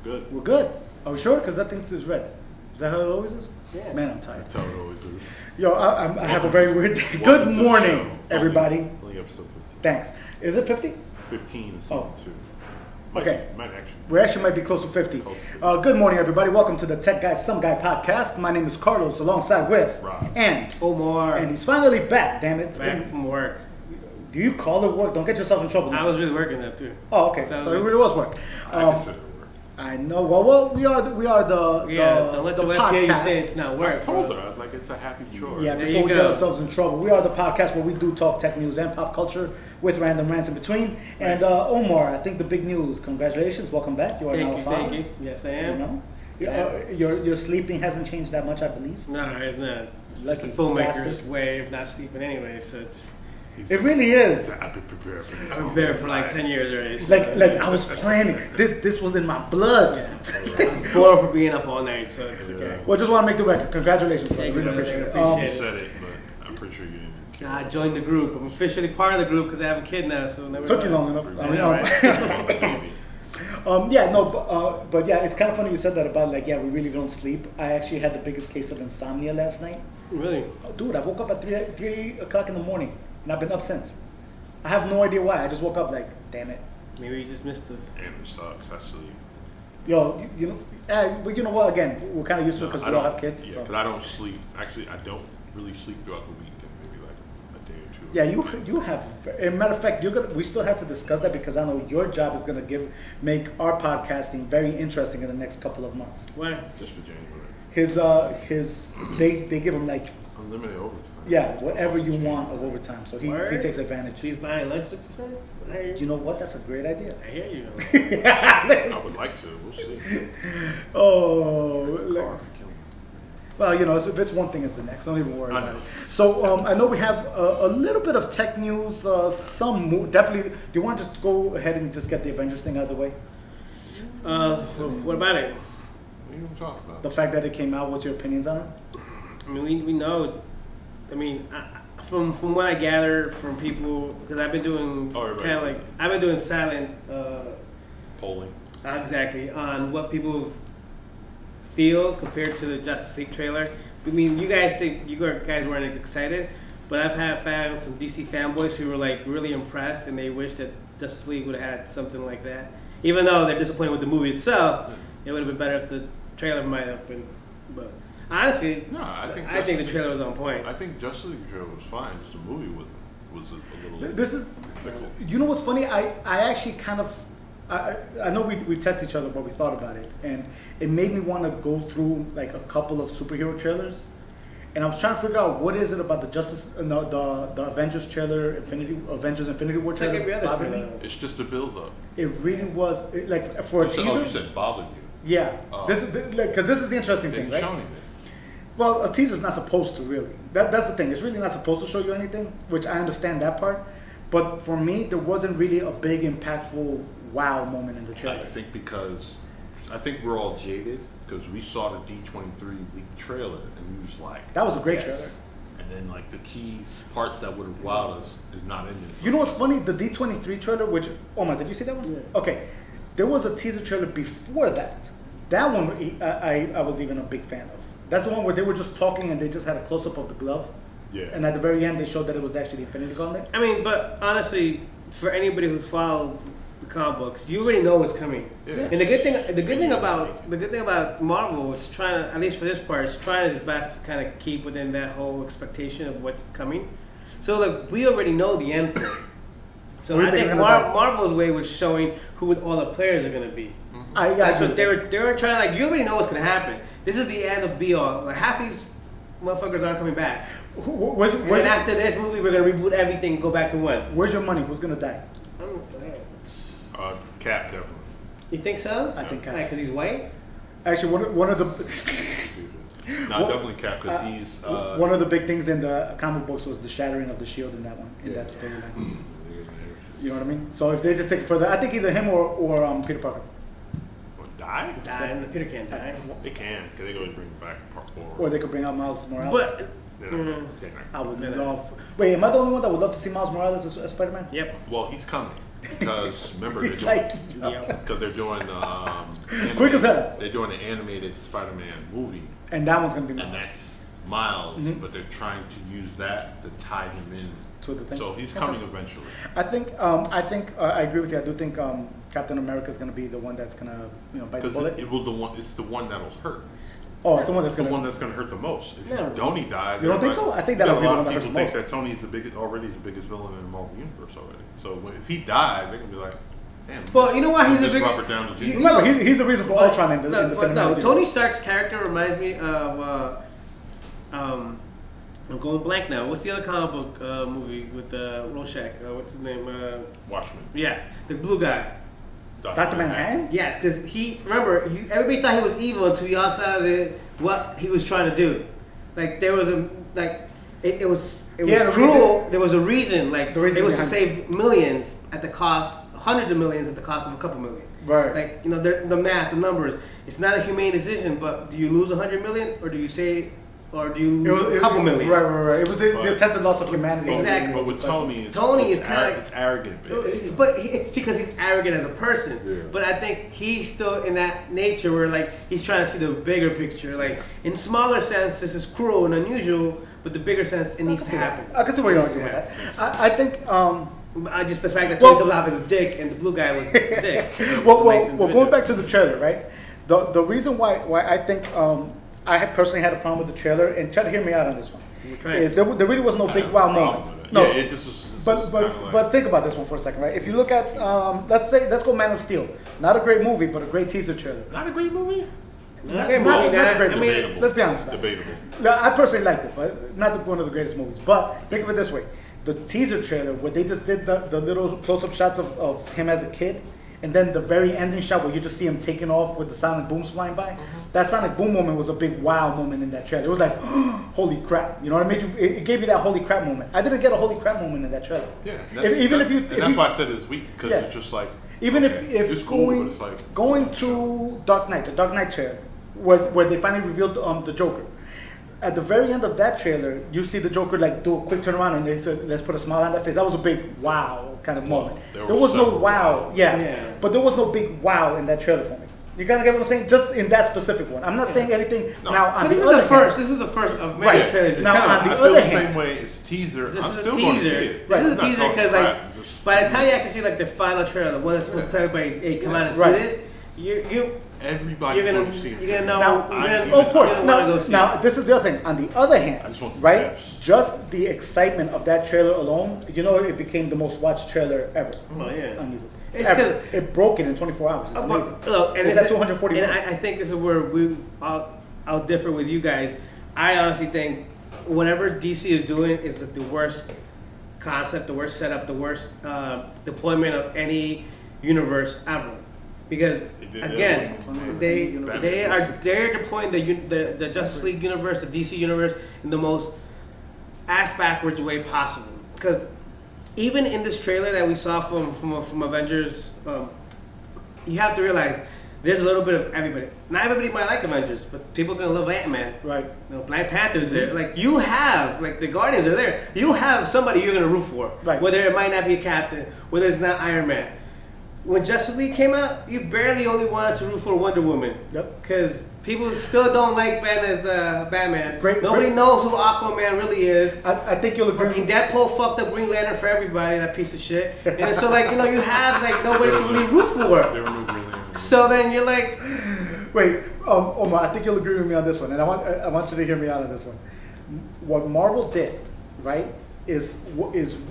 Good. We're good. Are we sure? Because that thing is red. Is that how it always is? Yeah. Man, I'm tired. That's how it always is. Yo, I have a very weird day. Good morning, everybody. Only episode 15. Thanks. Is it 50? 15 is season 2. Okay. Might actually. We actually might be close to 50. Good morning, everybody. Welcome to the TechGuySomeGuy podcast. My name is Carlos, alongside with Rob. And Omar. And he's finally back, damn it. Back from work. Do you call it work? Don't get yourself in trouble. I was really working that too. Oh, okay. So it really was work. I consider it work. I know. Well, we are the Don't let the web hear you say it's not work. I told her. I was like, it's a happy chore. Yeah, There before we you get go. ourselves in trouble, we are the podcast where we do talk tech news and pop culture with random rants in between. And Omar, I think the big news. Congratulations, welcome back. You are now a father. Thank you. Yes, I am. You know, your sleeping hasn't changed that much, I believe. No, it's not. It's just Lucky the filmmaker's bastard. way of not sleeping anyway. So just It really is. I've been prepared for this. I've been there for like 10 years already. So Like I was planning. This was in my blood. I was born for being up all night, so it's okay. Well, just want to make the record. Congratulations, brother. Thank you, Really brother. appreciate it. You said it, but I'm pretty sure you didn't. I joined the group. I'm officially part of the group because I have a kid now. So never Took you long enough. I mean, but yeah, it's kind of funny you said that about like, yeah, we really don't sleep. I actually had the biggest case of insomnia last night. Really? Oh, dude, I woke up at 3 o'clock in the morning, and I've been up since. I have no idea why. I just woke up like, damn it. Maybe you just missed us. And it sucks, actually. Yo, you know, but you know what? Again, we're kind of used to it because we all have kids. Yeah, so. but I don't sleep. Actually, I don't really sleep throughout the week. Maybe like a day or two. Yeah, you have. As a matter of fact, we still have to discuss that because I know your job is gonna make our podcasting very interesting in the next couple of months. Why? Just for January. They give him like Unlimited overtime. yeah, whatever you want of overtime. So he takes advantage. She's buying lunch, what you said? I hear You you. know what? That's a great idea. I hear you. I would like to. We'll see. Oh, well, you know, if it's one thing, it's the next. Don't even worry about it. So I know we have a little bit of tech news. Definitely. Do you want to just go ahead and just get the Avengers thing out of the way? What about it? What are you going to talk about? The fact that it came out. What's your opinions on it? I mean, we know. I mean, from what I gather from people, because I've been doing I've been doing silent Polling. exactly on what people feel compared to the Justice League trailer. I mean, you guys weren't as excited, but I've found some DC fanboys who were like really impressed, and they wish that Justice League would have had something like that. Even though they're disappointed with the movie itself, it would have been better if the trailer might have been. But honestly, No, I think the trailer was on point. I think Justice League trailer was fine. Just the movie was a little. This is. fickle. You know what's funny? I actually kind of. I know we text each other, but we thought about it, and it made me want to go through like a couple of superhero trailers, and I was trying to figure out what is it about the Avengers trailer, Avengers Infinity War trailer, like every other bothered me. trailer. It's just a build up. It really was like for a teaser. Oh, you said bothered you. Yeah, Oh. because this is the interesting They thing, didn't right? show anything. Well, a teaser's not supposed to really. That's the thing. It's really not supposed to show you anything, which I understand that part. But for me, there wasn't really a big, impactful wow moment in the trailer. I think we're all jaded because we saw the D23 leak trailer and we was like, That was a great yes. trailer. And then like the key parts that would have wowed us is not in this. You know what's funny? The D23 trailer, which Omar, did you see that one? Yeah. Okay, there was a teaser trailer before that. That one I was even a big fan of. That's the one where they were just talking and they just had a close up of the glove. Yeah. And at the very end, they showed that it was actually the Infinity Gauntlet. I mean, but honestly, for anybody who followed the comic books, you already know what's coming. Yeah. And the good thing about Marvel is trying to, at least for this part, is trying its best to kind of keep within that whole expectation of what's coming. So like we already know the end point. So I think Marvel's way was showing who all the players are going to be. That's what they were trying. Like you already know what's going to happen. This is the end of be all. Like half these motherfuckers aren't coming back. And after this movie, we're gonna reboot everything and go back to one. Where's your money? Who's gonna die? I don't know. Cap definitely. You think so? I think Cap. Because he's white? Actually, one of the Definitely Cap because he's one of the big things in the comic books was the shattering of the shield in that one, in that storyline. You know what I mean? So if they just take it further, I think either him or Peter Parker. Die? Die. Peter can't die. They can because they go bring back Part 4. Or they could bring out Miles Morales. But I would love. Wait, am I the only one that would love to see Miles Morales as Spider-Man? Yep. Well, he's coming. Because remember, It's like, because they're doing quick as hell. They're doing the animated Spider-Man movie, And that one's gonna be and Miles. that's Miles, but they're trying to use that to tie him in. To the thing. So he's coming eventually. I think I agree with you. I do think Captain America is gonna be the one that's gonna bite the bullet. It's the one that'll hurt. Oh, it's the one It's that's the gonna. one that's going to hurt the most. If Yeah. Tony died, You don't think so? I think that'll be a the lot one of that hurts people the think most. that Tony's already the biggest villain in the Marvel universe already. So if he died, they're going to be like, damn. Well, you know why he's a big. Robert Downey Jr. Remember, he's the reason for Ultron in the cinematic No, universe. Tony Stark's character reminds me of. I'm going blank now. What's the other comic book movie with Rorschach? What's his name? Watchmen. Yeah, the blue guy. Dr. Manhattan? Yes, because everybody thought he was evil until he also saw what he was trying to do. Like there was it was cruel. There was a reason. Like it was to save millions at the cost, hundreds of millions at the cost of a couple million. Right. Like the math, the numbers. It's not a humane decision, but do you lose 100 million or do you save? Or do you lose a couple million? Right. It was the attempted loss of humanity. Exactly. But with Tony, is kind of it's arrogant based. But it's because he's arrogant as a person. Yeah. But I think he's still in that nature where like he's trying to see the bigger picture. Like in smaller sense, this is cruel and unusual, but the bigger sense, it needs to happen. I can see where you're going with that. I think. I just the fact that Tony comes off as a dick and the blue guy was a dick. well, going back to the trailer, right? The reason why I think I had personally had a problem with the trailer, and try to hear me out on this one. Is there really was no big wow moment. No, yeah, but think about this one for a second, right? If you look at let's go Man of Steel, not a great movie, but a great teaser trailer. Not a great movie. Not a great movie. Debatable. Let's be honest about it. Debatable. I personally liked it, but not one of the greatest movies. But think of it this way: the teaser trailer where they just did the little close-up shots of him as a kid. And then the very ending shot where you just see him taking off with the sonic booms flying by. That sonic boom moment was a big wow moment in that trailer. It was like, holy crap! You know what I mean? It gave you that holy crap moment. I didn't get a holy crap moment in that trailer. Yeah, that's why I said it's weak because it's just like even okay, if it's cool, but it's like going to Dark Knight, the Dark Knight trailer, where they finally revealed the Joker. At the very end of that trailer, you see the Joker like do a quick turnaround and they said, "Let's put a smile on that face." That was a big wow kind of moment. There was no wow, but there was no big wow in that trailer for me. You kind of get what I'm saying? Just in that specific one. I'm not saying anything. No. Now on the other hand, this is the first of many trailers. Now on the I other feel the hand, same way. It's teaser. This I'm is still a going to see teaser. it. This is a teaser because like by the time you actually see like the final trailer, the one that's supposed to tell everybody, "Hey, come out and see this," Everybody's you're going to see it. You're gonna know. Now, of course. Now, this is the other thing. On the other hand, right? Just the excitement of that trailer alone, it became the most watched trailer ever. Oh yeah. On YouTube. It's because it broke it in 24 hours. It's amazing. Look, and it's at 240. And I think this is where I'll differ with you guys. I honestly think whatever DC is doing is the worst concept, the worst setup, the worst deployment of any universe ever. Because again, they're deploying the Justice League universe, the DC universe in the most ass backwards way possible. Because even in this trailer that we saw from Avengers, you have to realize there's a little bit of everybody. Not everybody might like Avengers, but people are gonna love Ant-Man. Right. Black Panther's there. Like you have, like the Guardians are there. You have somebody you're gonna root for. Right. Whether it might not be a captain, whether it's not Iron Man. When Justice League came out, you barely only wanted to root for Wonder Woman. Yep. Because people still don't like Ben as Batman. Nobody knows who Aquaman really is. I think you'll agree. Deadpool fucked up Green Lantern for everybody, that piece of shit. And so, like, you have, like, nobody to really root for. So then you're like... Wait, Omar, I think you'll agree with me on this one. And I want you to hear me out on this one. What Marvel did, right, is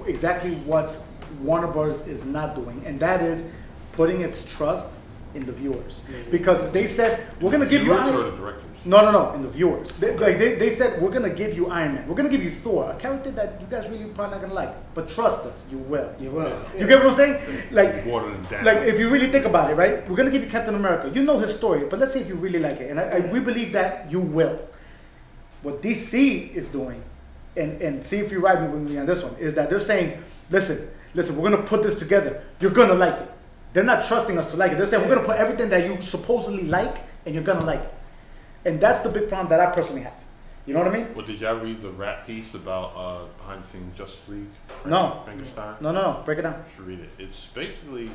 exactly what Warner Bros. Is not doing. And that is putting its trust in the viewers, because they said we're gonna give you Iron Man. No, in the viewers. They said we're gonna give you Iron Man. We're gonna give you Thor, a character that you guys really probably not gonna like, but trust us, you will. You will. You get what I'm saying? Like if if you really think about it, right? We're gonna give you Captain America. You know his story, but let's see if you really like it, and we believe that you will. What DC is doing, and see if you ride me with me on this one, is that they're saying, listen, we're gonna put this together. You're gonna like it. They're not trusting us to like it. They're saying we're gonna put everything that you supposedly like, and you're gonna like it. And that's the big problem that I personally have. You know what I mean? Well, did y'all read the rap piece about behind the scenes Justice League? No. Frankenstein? No. Break it down. You should read it. It's basically,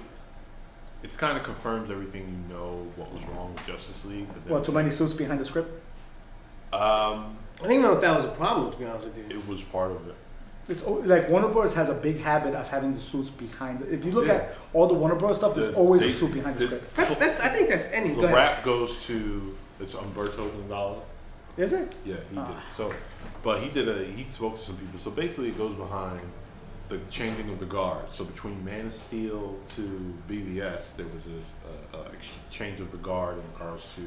it kind of confirms everything you know what was wrong with Justice League. But What, too many suits behind the script? I don't even know if that was a problem, to be honest with you. It was part of it. It's like Warner Bros. Has a big habit of having the suits behind it. If you look Yeah. at all the Warner Bros. Stuff, there's always a suit behind the script. I think that's any. The rap goes to, it's Umberto Gonzalez. Is it? Yeah, he did. So, but he spoke to some people. So basically, it goes behind the changing of the guard. So between Man of Steel to BVS, there was a exchange of the guard in regards to,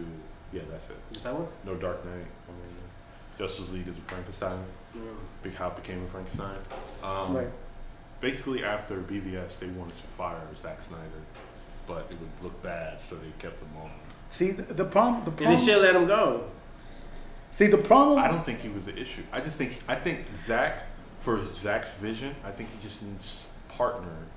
yeah, that's it. Is that one? No Dark Knight. Justice League is a Frankenstein. Big Hop became a Frankenstein. Right. Basically, after BVS, they wanted to fire Zack Snyder, but it would look bad, so they kept him on. See, the problem. And they should let him go. See, the problem. I don't think he was the issue. I think Zack, for Zack's vision, I think he just needs a partner,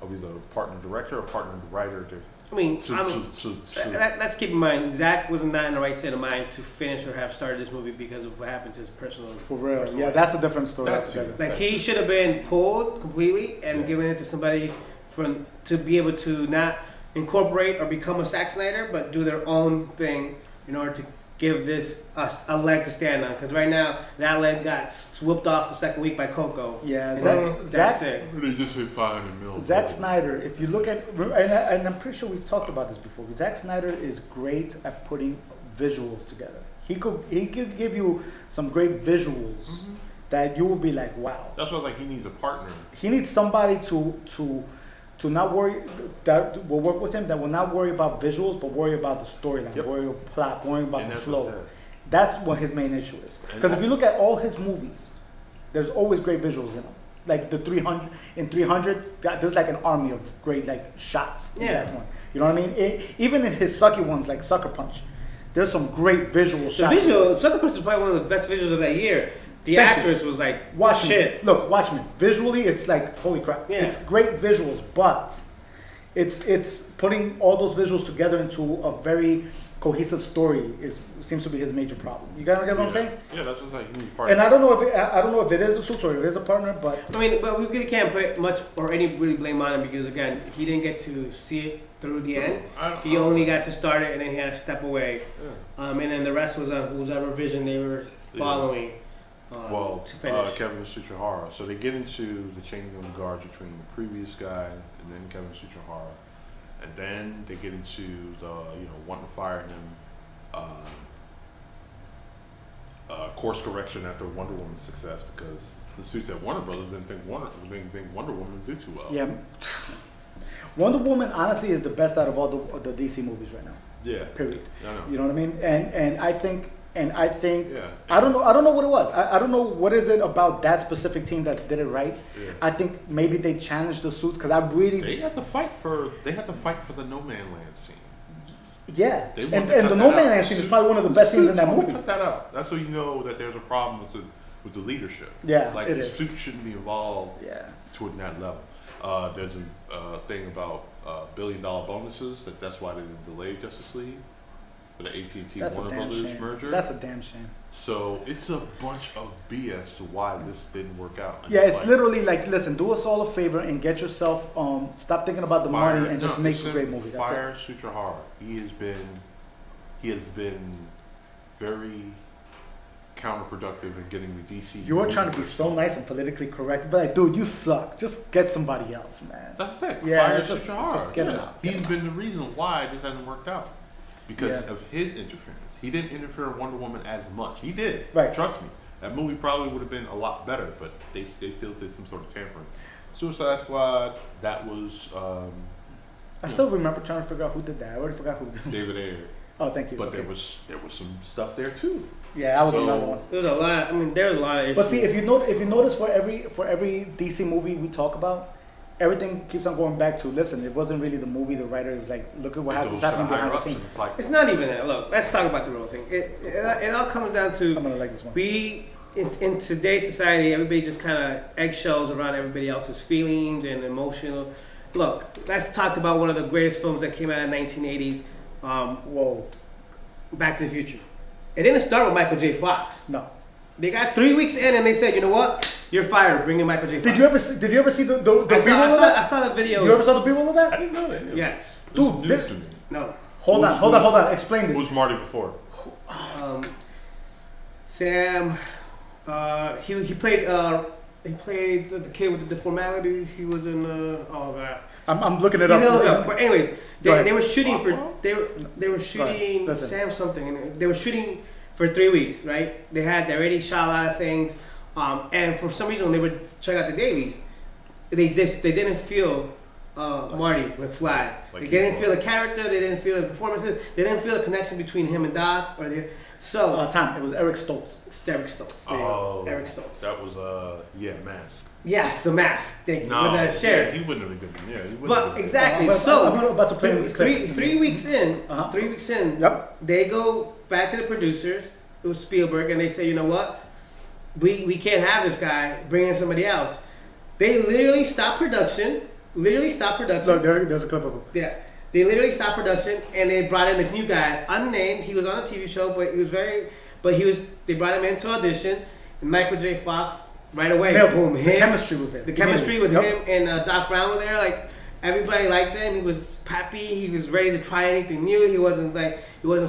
either a partner director or a partner writer to. I mean, let's keep in mind, Zack was not in the right state of mind to finish or have started this movie because of what happened to his personal. For real, yeah, that's a different story. Like he should have been pulled completely and given it to somebody to be able to not incorporate or become a Zack Snyder, but do their own thing in order to give this a leg to stand on. Because right now, that leg got swooped off the second week by Coco. Yeah, that's it. They just hit 500 mil. Zack Snyder, if you look at, and I'm pretty sure we've talked about this before, Zack Snyder is great at putting visuals together. He could give you some great visuals that you will be like, wow. That's what he needs a partner. He needs somebody to not worry, that will work with him, that will not worry about visuals, but worry about the storyline, worry about plot, worry about the flow. That's what his main issue is. Because if you look at all his movies, there's always great visuals in them. Like the 300, there's like an army of great shots in that one. You know what I mean? Even in his sucky ones like Sucker Punch, there's some great visual shots. Sucker Punch is probably one of the best visuals of that year. The actress was like, Watchmen. Look, Watchmen. Visually, it's like, holy crap. Yeah. It's great visuals, but it's putting all those visuals together into a very cohesive story seems to be his major problem. You guys get what I'm saying? Yeah, that's what he needs a partner. And I don't know if it is a suit or if it is a partner, but I mean, but we really can't put much or any really blame on him because again, he didn't get to see it through the end. He only got to start it and then he had to step away. Yeah. And then the rest was whoever vision they were following. Yeah. Kevin Tsuchihara. So they get into the changing of the guards between the previous guy and then Kevin Tsuchihara, and then they get into the wanting to fire him, course correction after Wonder Woman's success because the suits at Warner Brothers didn't think Wonder Woman did too well. Yeah, Wonder Woman honestly is the best out of all the DC movies right now. Yeah. Period. I know. You know what I mean? And I think. I don't know what it was. I don't know what is it about that specific team that did it right. Yeah. I think maybe they challenged the suits because they had to fight for the No Man Land scene. Yeah, and the No Man Land scene is probably one of the best scenes in that movie. Cut that out. That's so you know that there's a problem with the leadership. Yeah, like the suit shouldn't be involved. Yeah, to that level. There's a thing about $1 billion bonuses that's why they delayed Justice League. The AT&T Warner Brothers merger. That's a damn shame. So it's a bunch of BS to why this didn't work out. Yeah, it's literally like, listen, do us all a favor and get yourself, stop thinking about the money and just make a great movie. That's fire Tsuchihara. He has been very counterproductive in getting the DC. You are trying to be so nice and politically correct, but like, dude, you suck. Just get somebody else, man. That's it. Yeah, fire just Tsuchihara. get it out. He's been the reason why this hasn't worked out. Because of his interference. He didn't interfere in Wonder Woman as much. He did. Right. Trust me. That movie probably would have been a lot better, but they still did some sort of tampering. Suicide Squad, that was... I still remember trying to figure out who did that. I already forgot who did it. David Ayer. Oh, thank you. But there was some stuff there too. Yeah, that was another one. There's a lot. I mean, there's a lot of issues. But see, if you notice for every DC movie we talk about, everything keeps on going back to, listen, it wasn't really the movie, the writer was like, look at what's happening behind the scenes. It's not even that. Look, let's talk about the real thing. It all comes down to, I'm gonna like this one. In today's society, everybody just kind of eggshells around everybody else's feelings and emotional. Look, let's talk about one of the greatest films that came out in the 1980s, Back to the Future. It didn't start with Michael J. Fox. No. They got 3 weeks in, and they said, you know what? You're fired. Bring in Michael J. Fox. Did you ever see the B-roll of that? I saw the video. You ever saw the B-roll of that? I didn't know that. Yeah. Dude, this no. Hold on. Explain this. Who's Marty before? Sam. He played the kid with the deformity. He was in oh god. I'm looking it up. But anyways, they were shooting for they were shooting Sam something, and they were shooting for 3 weeks, right? They already shot a lot of things, and for some reason when they would check out the dailies, they didn't feel Marty McFly. They didn't feel the character. They didn't feel the performances. They didn't feel the connection between him and Doc. Tom, it was Eric Stoltz. Eric Stoltz. Eric Stoltz. That was Mask. Yes, the Mask. Thank you. No, with the sheriff. He wouldn't have been good. Yeah, he wouldn't. But exactly. I'm about to play with three weeks in. 3 weeks in. Yep. They go back to the producers. It was Spielberg, and they say, you know what? We can't have this guy. Bring in somebody else. They literally stopped production. Look, there's a clip of him. Yeah. They literally stopped production, and they brought in this new guy, unnamed. He was on a TV show, but they brought him in to audition. And Michael J. Fox, right away, boom, the chemistry was there. The chemistry with him and Doc Brown were there. Like, everybody liked him. He was peppy. He was ready to try anything new. He wasn't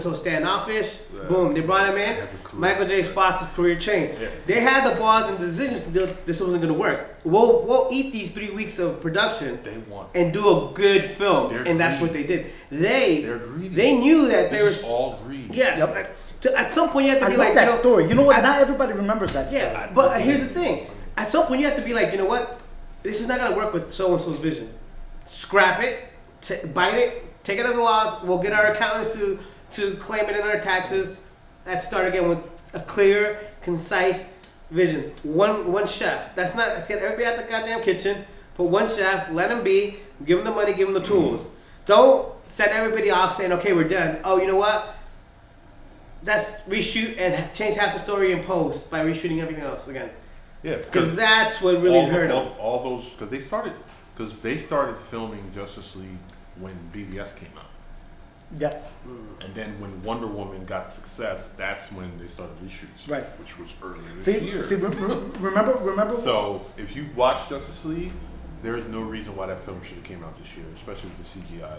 so standoffish. Yeah. Boom, they brought him in. Michael J. Fox's career changed. Yeah. They had the balls and the decisions to do this wasn't going to work. We'll eat these 3 weeks of production and do a good film, and that's what they did. They knew that there was all greed. Yes. Yep. At some point you have to be like that story. You know what? Not everybody remembers that story. Yeah, but here's the thing. At some point you have to be like, you know what? This is not going to work with so and so's vision. Scrap it, bite it, take it as a loss. We'll get our accountants to claim it in our taxes. Let's start again with a clear, concise vision. One chef. Let's get everybody out the goddamn kitchen. Put one chef. Let him be. Give him the money. Give him the tools. Don't send everybody off saying, "Okay, we're done." Oh, you know what? Let's reshoot and change half the story in post by reshooting everything else again. Yeah, because that's what really hurt them. All those because they started filming Justice League when BVS came out. Yeah. And then when Wonder Woman got success, that's when they started reshoots. Right. Which was earlier this year. Remember. So if you watch Justice League, there is no reason why that film should have came out this year, especially with the CGI.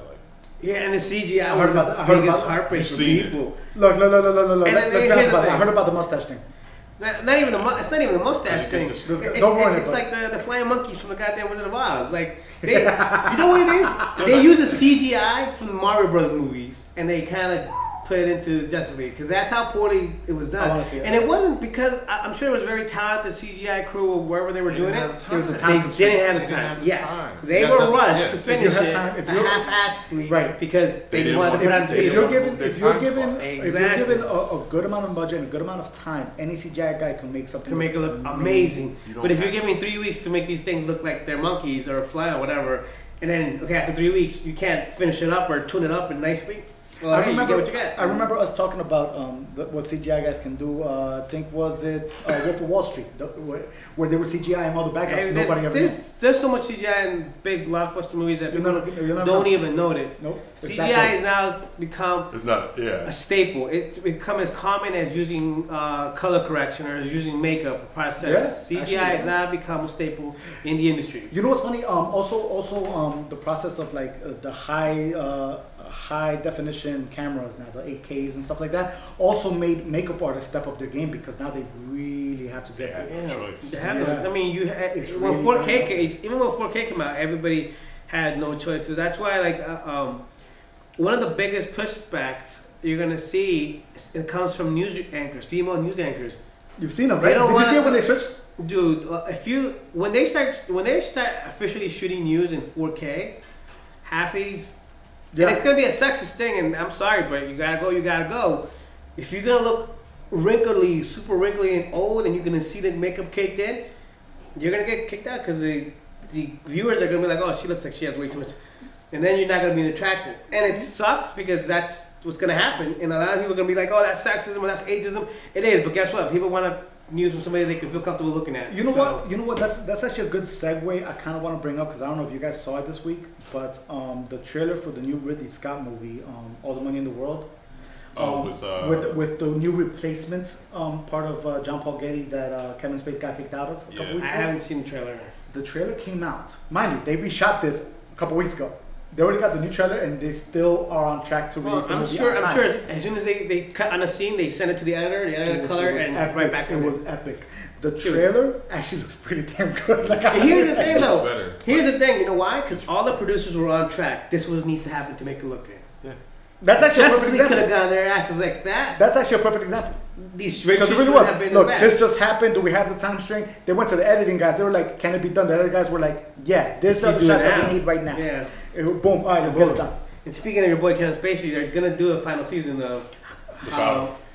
Yeah, and the CGI was the biggest heartbreak for people. Look. Let's be honest about it. I heard about the mustache thing. It's not even the mustache thing. It's like the flying monkeys from the goddamn Wizard of Oz. Like, you know what it is? They use a CGI from the Mario Brothers movies, and they kind of put it into Justice League because that's how poorly it was done. And it wasn't because I'm sure it was a very talented CGI crew or wherever they were doing it. It was the time. They didn't have the time. Yes, they were rushed to finish it half-assedly, right? Because they wanted to put on the video. If you're given a good amount of budget and a good amount of time, any CGI guy can make something. Can make it look amazing. But if you're giving 3 weeks to make these things look like they're monkeys or fly or whatever, and then after 3 weeks you can't finish it up or tune it up and nicely. Well, I remember us talking about what CGI guys can do. I think Wolf of Wall Street, where they were CGI all the backgrounds. Nobody ever. There's so much CGI in big blockbuster movies that people don't even notice. Nope. CGI has now become a staple. It's become as common as using color correction or as using makeup process. Yeah, CGI has now become a staple in the industry. You know what's funny? Also, the process of like the high definition cameras now, the 8Ks and stuff like that, also made makeup artists step up their game because now they really have to get choice. I mean, when 4K came out, everybody had no choice. So that's why, like, one of the biggest pushbacks you're gonna see, it comes from news anchors, female news anchors. You've seen them, right? Did you see it when they switched? Dude, when they start officially shooting news in 4K, half these. Yeah. And it's gonna be a sexist thing, and I'm sorry, but you gotta go. If you're gonna look wrinkly, super wrinkly and old, and you're gonna see the makeup caked in, you're gonna get kicked out because the viewers are gonna be like, oh, she looks like she has way too much, and then you're not gonna be in attraction. And it sucks because that's what's gonna happen, and a lot of people are gonna be like, oh, that's sexism or that's ageism. It is, but guess what? People want to news from somebody they can feel comfortable looking at. You know what? That's actually a good segue. I kind of want to bring up because I don't know if you guys saw it this week, but the trailer for the new Ridley Scott movie, All the Money in the World. with the new replacements part of John Paul Getty that Kevin Spacey got kicked out of a couple weeks ago. I haven't seen the trailer. The trailer came out. Mind you, they reshot this a couple weeks ago. They already got the new trailer, and they still are on track to release the movie on time. I'm sure. As soon as they cut on a scene, they send it to the editor, the color, and epic. right back. It was epic. The trailer actually looks pretty damn good. Like, here's the thing, though. Here's the thing. You know why? Because all the producers were on track. This was what needs to happen to make it look good. Yeah. That's actually Justice a perfect League could example. have gone their asses like that. That's actually a perfect example. These because it really was. Look, this just happened. Do we have the time string? They went to the editing guys. They were like, "Can it be done?" The editing guys were like, "Yeah, this are the shots that we need right now." Yeah. Boom. All right, let's get it done. And speaking of your boy Kevin Spacey, they're gonna do a final season of.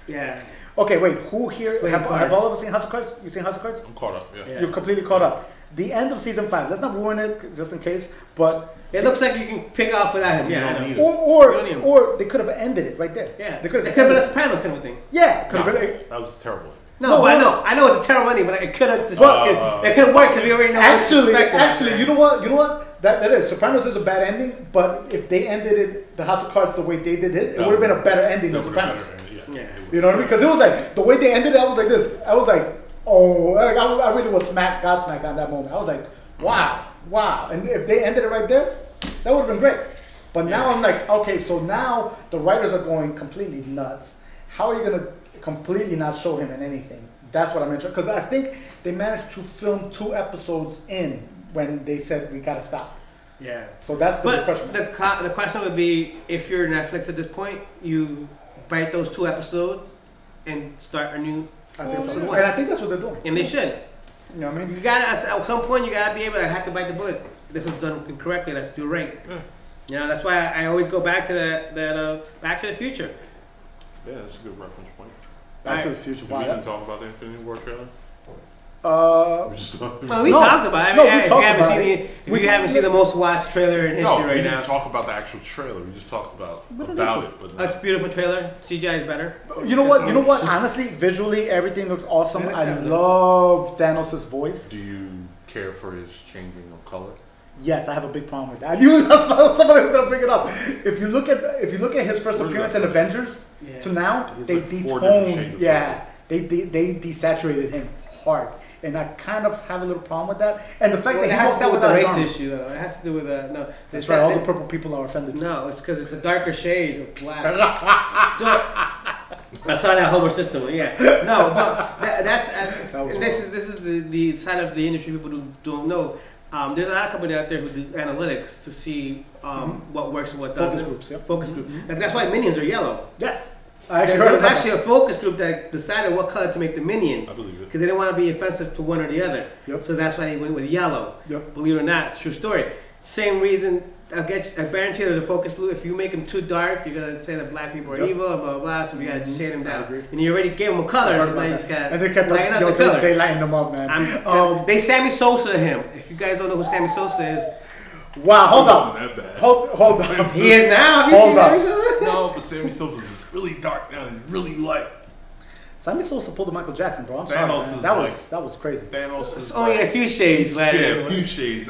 Yeah. Okay, wait. Who here have all of us seen House of Cards? You seen House of Cards? I'm caught up. Yeah. You're completely caught up. The end of season 5. Let's not ruin it, just in case. But it looks like you can pick off without him. Yeah. Or they could have ended it right there. Yeah. They could have been a Sopranos kind of thing. Yeah. That was terrible. No, I know it's a terrible ending, but it could have. It could work because we already know. Actually, you know what? That is Sopranos is a bad ending, but if they ended it, the House of Cards, the way they did it, it would have been a better ending than Sopranos. Yeah. You know what I mean? Because it was like the way they ended it. I was like this. I was like, oh, like, I really was Godsmacked on that moment. I was like, wow. And if they ended it right there, that would have been great. But now I'm like, okay, so now the writers are going completely nuts. How are you gonna completely not show him in anything? That's what I'm interested. Because I think they managed to film 2 episodes in when they said we gotta stop. Yeah. So that's the big question. The question would be, if you're Netflix at this point, you bite those 2 episodes and start a new. I think so. And I think that's what they're doing. And they should. You know what I mean? You gotta, at some point, you gotta be able to have to bite the bullet. This was done incorrectly. Let's do right. Yeah. You know, that's why I always go back to that Back to the Future. Yeah, that's a good reference point. Back to the Future. Did we even talk about the Infinity War trailer? We talked about it. If you haven't seen the most watched trailer in history right now. We didn't talk about the actual trailer. We just talked about it. But it's a beautiful trailer. CGI is better. You know what? Honestly, visually, everything looks awesome. I love Thanos' voice. Do you care for his changing of color? Yes, I have a big problem with that. I knew somebody was gonna bring it up. If you look at his first appearance in Avengers to now, they detoned. Yeah, they desaturated him hard. And I kind of have a little problem with that. And the fact that he walked out with the race issue, though. It has to do with no. That's right. All the purple people are offended. No, it's because it's a darker shade of black. So I saw that Homer system. Yeah. No, but this is the side of the industry people who don't know. There's a lot of companies out there who do analytics to see what works and what doesn't. Focus groups. Yep. Focus group. Like, that's why Minions are yellow. Yes. There was actually a focus group that decided what color to make the Minions. I believe it. Because they didn't want to be offensive to one or the other. Yep. So that's why they went with yellow. Yep. Believe it or not, true story. Same reason, I guarantee there's a focus group. If you make them too dark, you're going to say that black people are evil, blah, blah, blah. So you got to shade them down. And you already gave them a color, so now you just got to lighten up the color. They lighten them up, man. They Sammy Sosa him. If you guys don't know who Sammy Sosa is. Wow, hold on. Hold on. He is now. Have you seen Sammy Sosa? No, but Sammy Sosa is really dark now and really light. Sammy Sosa pulled a Michael Jackson, bro. I'm sorry, man. That was crazy. Thanos is only a few shades. A few shades.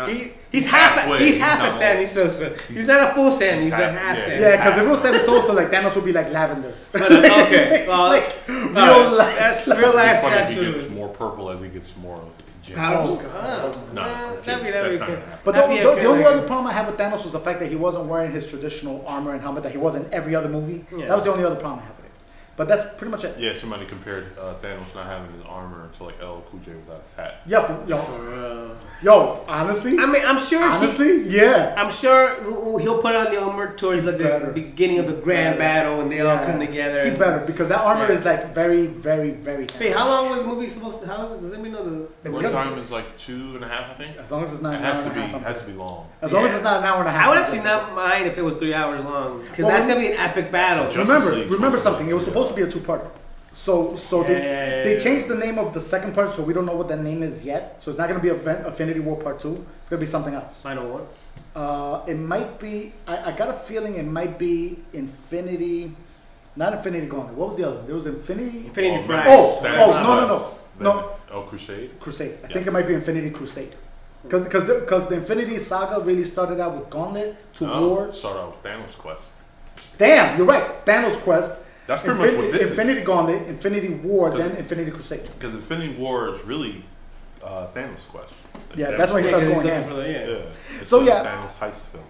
He's half a Sammy Sosa. He's not a full Sammy. He's a half Sammy. Yeah, because the real Sammy Sosa, like Thanos, would be like lavender. Okay, well, real life. That's real life. If he gets more purple, I think it's more. That'd be cool. But the only other problem I have with Thanos was the fact that he wasn't wearing his traditional armor and helmet that he was in every other movie. Yeah. That was the only other problem I have with it. But that's pretty much it. Yeah, somebody compared Thanos not having his armor to like LL Cool J without his hat. Yeah, yo, honestly. I mean, I'm sure. Honestly, I'm sure he'll put on the armor towards the beginning of the grand battle, and they all come together. He better because that armor is like very, very, very. Wait, how long was the movie supposed to? How is it? Does anybody know the? One time is like 2.5, I think. As long as it's not. It has to be long. As long as it's not an hour and a half. I would actually not mind if it was 3 hours long, because that's gonna be an epic battle. Remember something. It was supposed to be a 2-parter. So they changed the name of the second part, so we don't know what that name is yet. So it's not going to be Infinity War Part 2. It's going to be something else. Final War? It might be, I got a feeling it might be Infinity, not Infinity Gauntlet. What was the other one? There was Infinity Fries. No. Crusade? Crusade. I think it might be Infinity Crusade. Because the Infinity Saga really started out with Gauntlet to War. Started out with Thanos' Quest. Damn, you're right. Thanos' Quest. That's pretty much what this Infinity is. Gauntlet, Infinity War, then Infinity Crusade. Because Infinity War is really Thanos' quest. Yeah, that's what he starts going in. It's So, a yeah. Thanos heist film.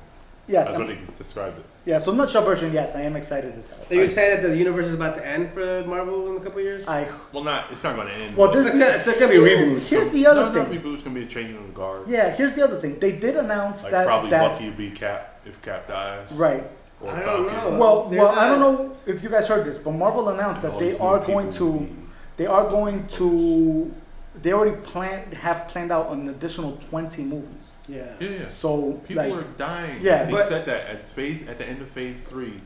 Yes. That's what they described it. Yeah, so nutshell version, yes, I am excited as hell. Are you excited that the universe is about to end for Marvel in a couple of years? It's not going to end. Well, there's it's gonna be a reboot. Here's the other Not thing. reboot. It's going to be a changing of the guard. Yeah, here's the other thing. They did announce Like that probably that Bucky would be Cap if Cap dies. right. Or I Falcon. don't know. Well, I don't know if you guys heard this, but Marvel announced that they already have planned out an additional 20 movies. Yeah. Yeah. So People are dying. Yeah, They but said that at the end of Phase 3,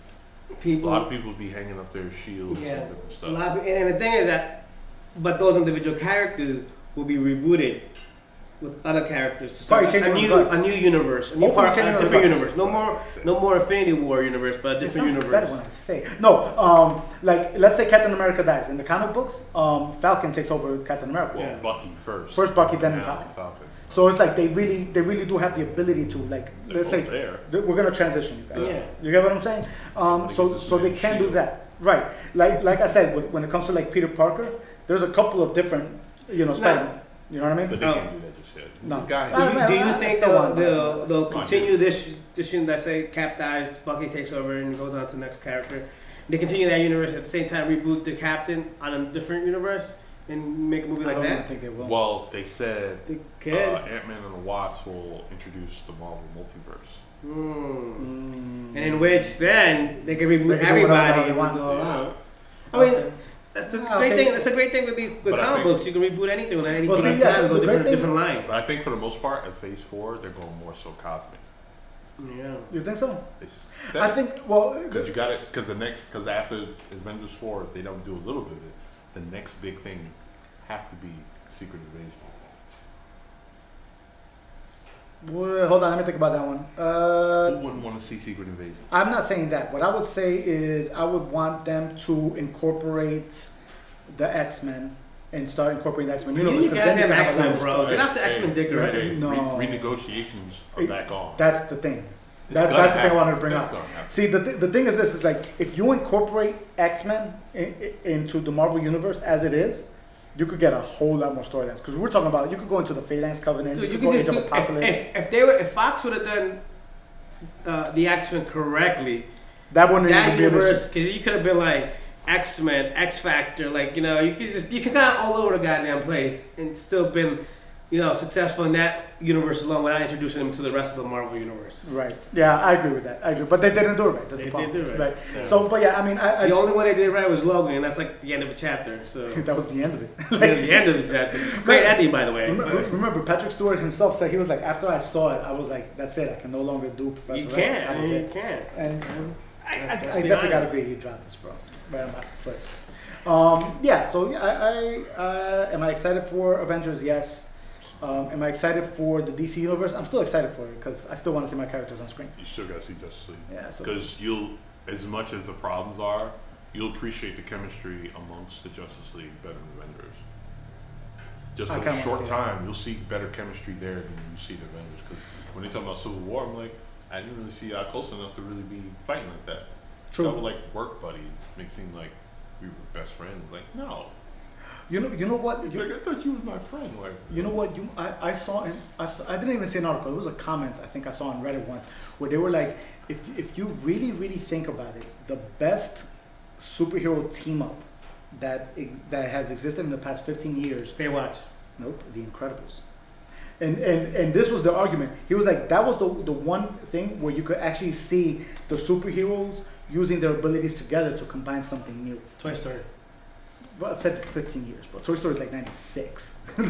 a lot of people would be hanging up their shields and different stuff. And the thing is that, but those individual characters will be rebooted with other characters to start a new universe, a different universe. No more Infinity War universe, but a different universe. Better when I say no. Like let's say Captain America dies in the comic books. Falcon takes over Captain America. Well, Bucky first. First Bucky, then Falcon. So it's like they really do have the ability to let's say we're gonna transition you guys. Yeah. You get what I'm saying? So they can do that, right? Like I said, when it comes to like Peter Parker, there's a couple of different Spider-Man. You know what I mean? But they can't do that just yet. No. This guy. Do you think they'll continue this that say Cap dies, Bucky takes over, and goes on to the next character? They continue that universe at the same time, reboot the Captain on a different universe, and make a movie like that? I don't think they will. Well, they said They could. Ant-Man and the Wasp will introduce the Marvel multiverse. And in which then they can reboot everybody and do all that. I mean, that's a great thing. That's a great thing with comic books. You can reboot anything with any point in time and go different line. But I think for the most part, at Phase 4, they're going more so cosmic. Yeah. You think so? I think because you got it because after Avengers 4, if they don't do a little bit of it, the next big thing has to be Secret Invasion. Well, hold on, let me think about that one. Who wouldn't want to see Secret Invasion? I'm not saying that. What I would say is I would want them to incorporate the X-Men and start incorporating the X-Men universe. You got them X-Men, bro. Get off the X-Men dick already. No. Renegotiations are back on. That's the thing. That's the thing I wanted to bring up. See, the thing is this, is like, if you incorporate X-Men into the Marvel Universe as it is, you could get a whole lot more storylines. Because we're talking about, you could go into the Phalanx Covenant, Dude, you could go into Apocalypse. If Fox would have done the X-Men correctly, that wouldn't even be universe, because you could have been like X-Men, X-Factor, like, you could got all over the goddamn place and still been, successful in that universe alone without introducing them to the rest of the Marvel universe. Right. Yeah, I agree with that. I agree. But they didn't do it right. That's the problem. They did do it right. Yeah. So, but yeah, I mean, the only one they did right was Logan, and that's like the end of a chapter. So that was the end of it. The end of the chapter. Great ending, by the way. Remember, Patrick Stewart himself said, he was like, after I saw it, I was like, that's it. I can no longer do Professor You can't. X. That was You it. can't. And I definitely got to agree. He dropped this, bro. Right on my foot. Yeah. So am I excited for Avengers? Yes. Am I excited for the DC universe? I'm still excited for it because I still want to see my characters on screen. You still got to see Justice League. Yeah. Because as much as the problems are, you'll appreciate the chemistry amongst the Justice League better than Avengers. Just in a short time, you'll see better chemistry there than you see the Avengers. Because when they talk about Civil War, I'm like, I didn't really see y'all close enough to really be fighting like that. True. That was like work buddy, make it seem like we were best friends. Like, no. You know what? It's like, I thought you was my friend. Like, you know what? I didn't even see an article. It was a comment I think I saw on Reddit once where they were like, if you really think about it, the best superhero team up that has existed in the past 15 years. Baywatch. Nope, The Incredibles. And this was the argument. He was like, that was the one thing where you could actually see the superheroes using their abilities together to combine something new. Toy Story. Well, I said 15 years, but Toy Story is like 96. Toy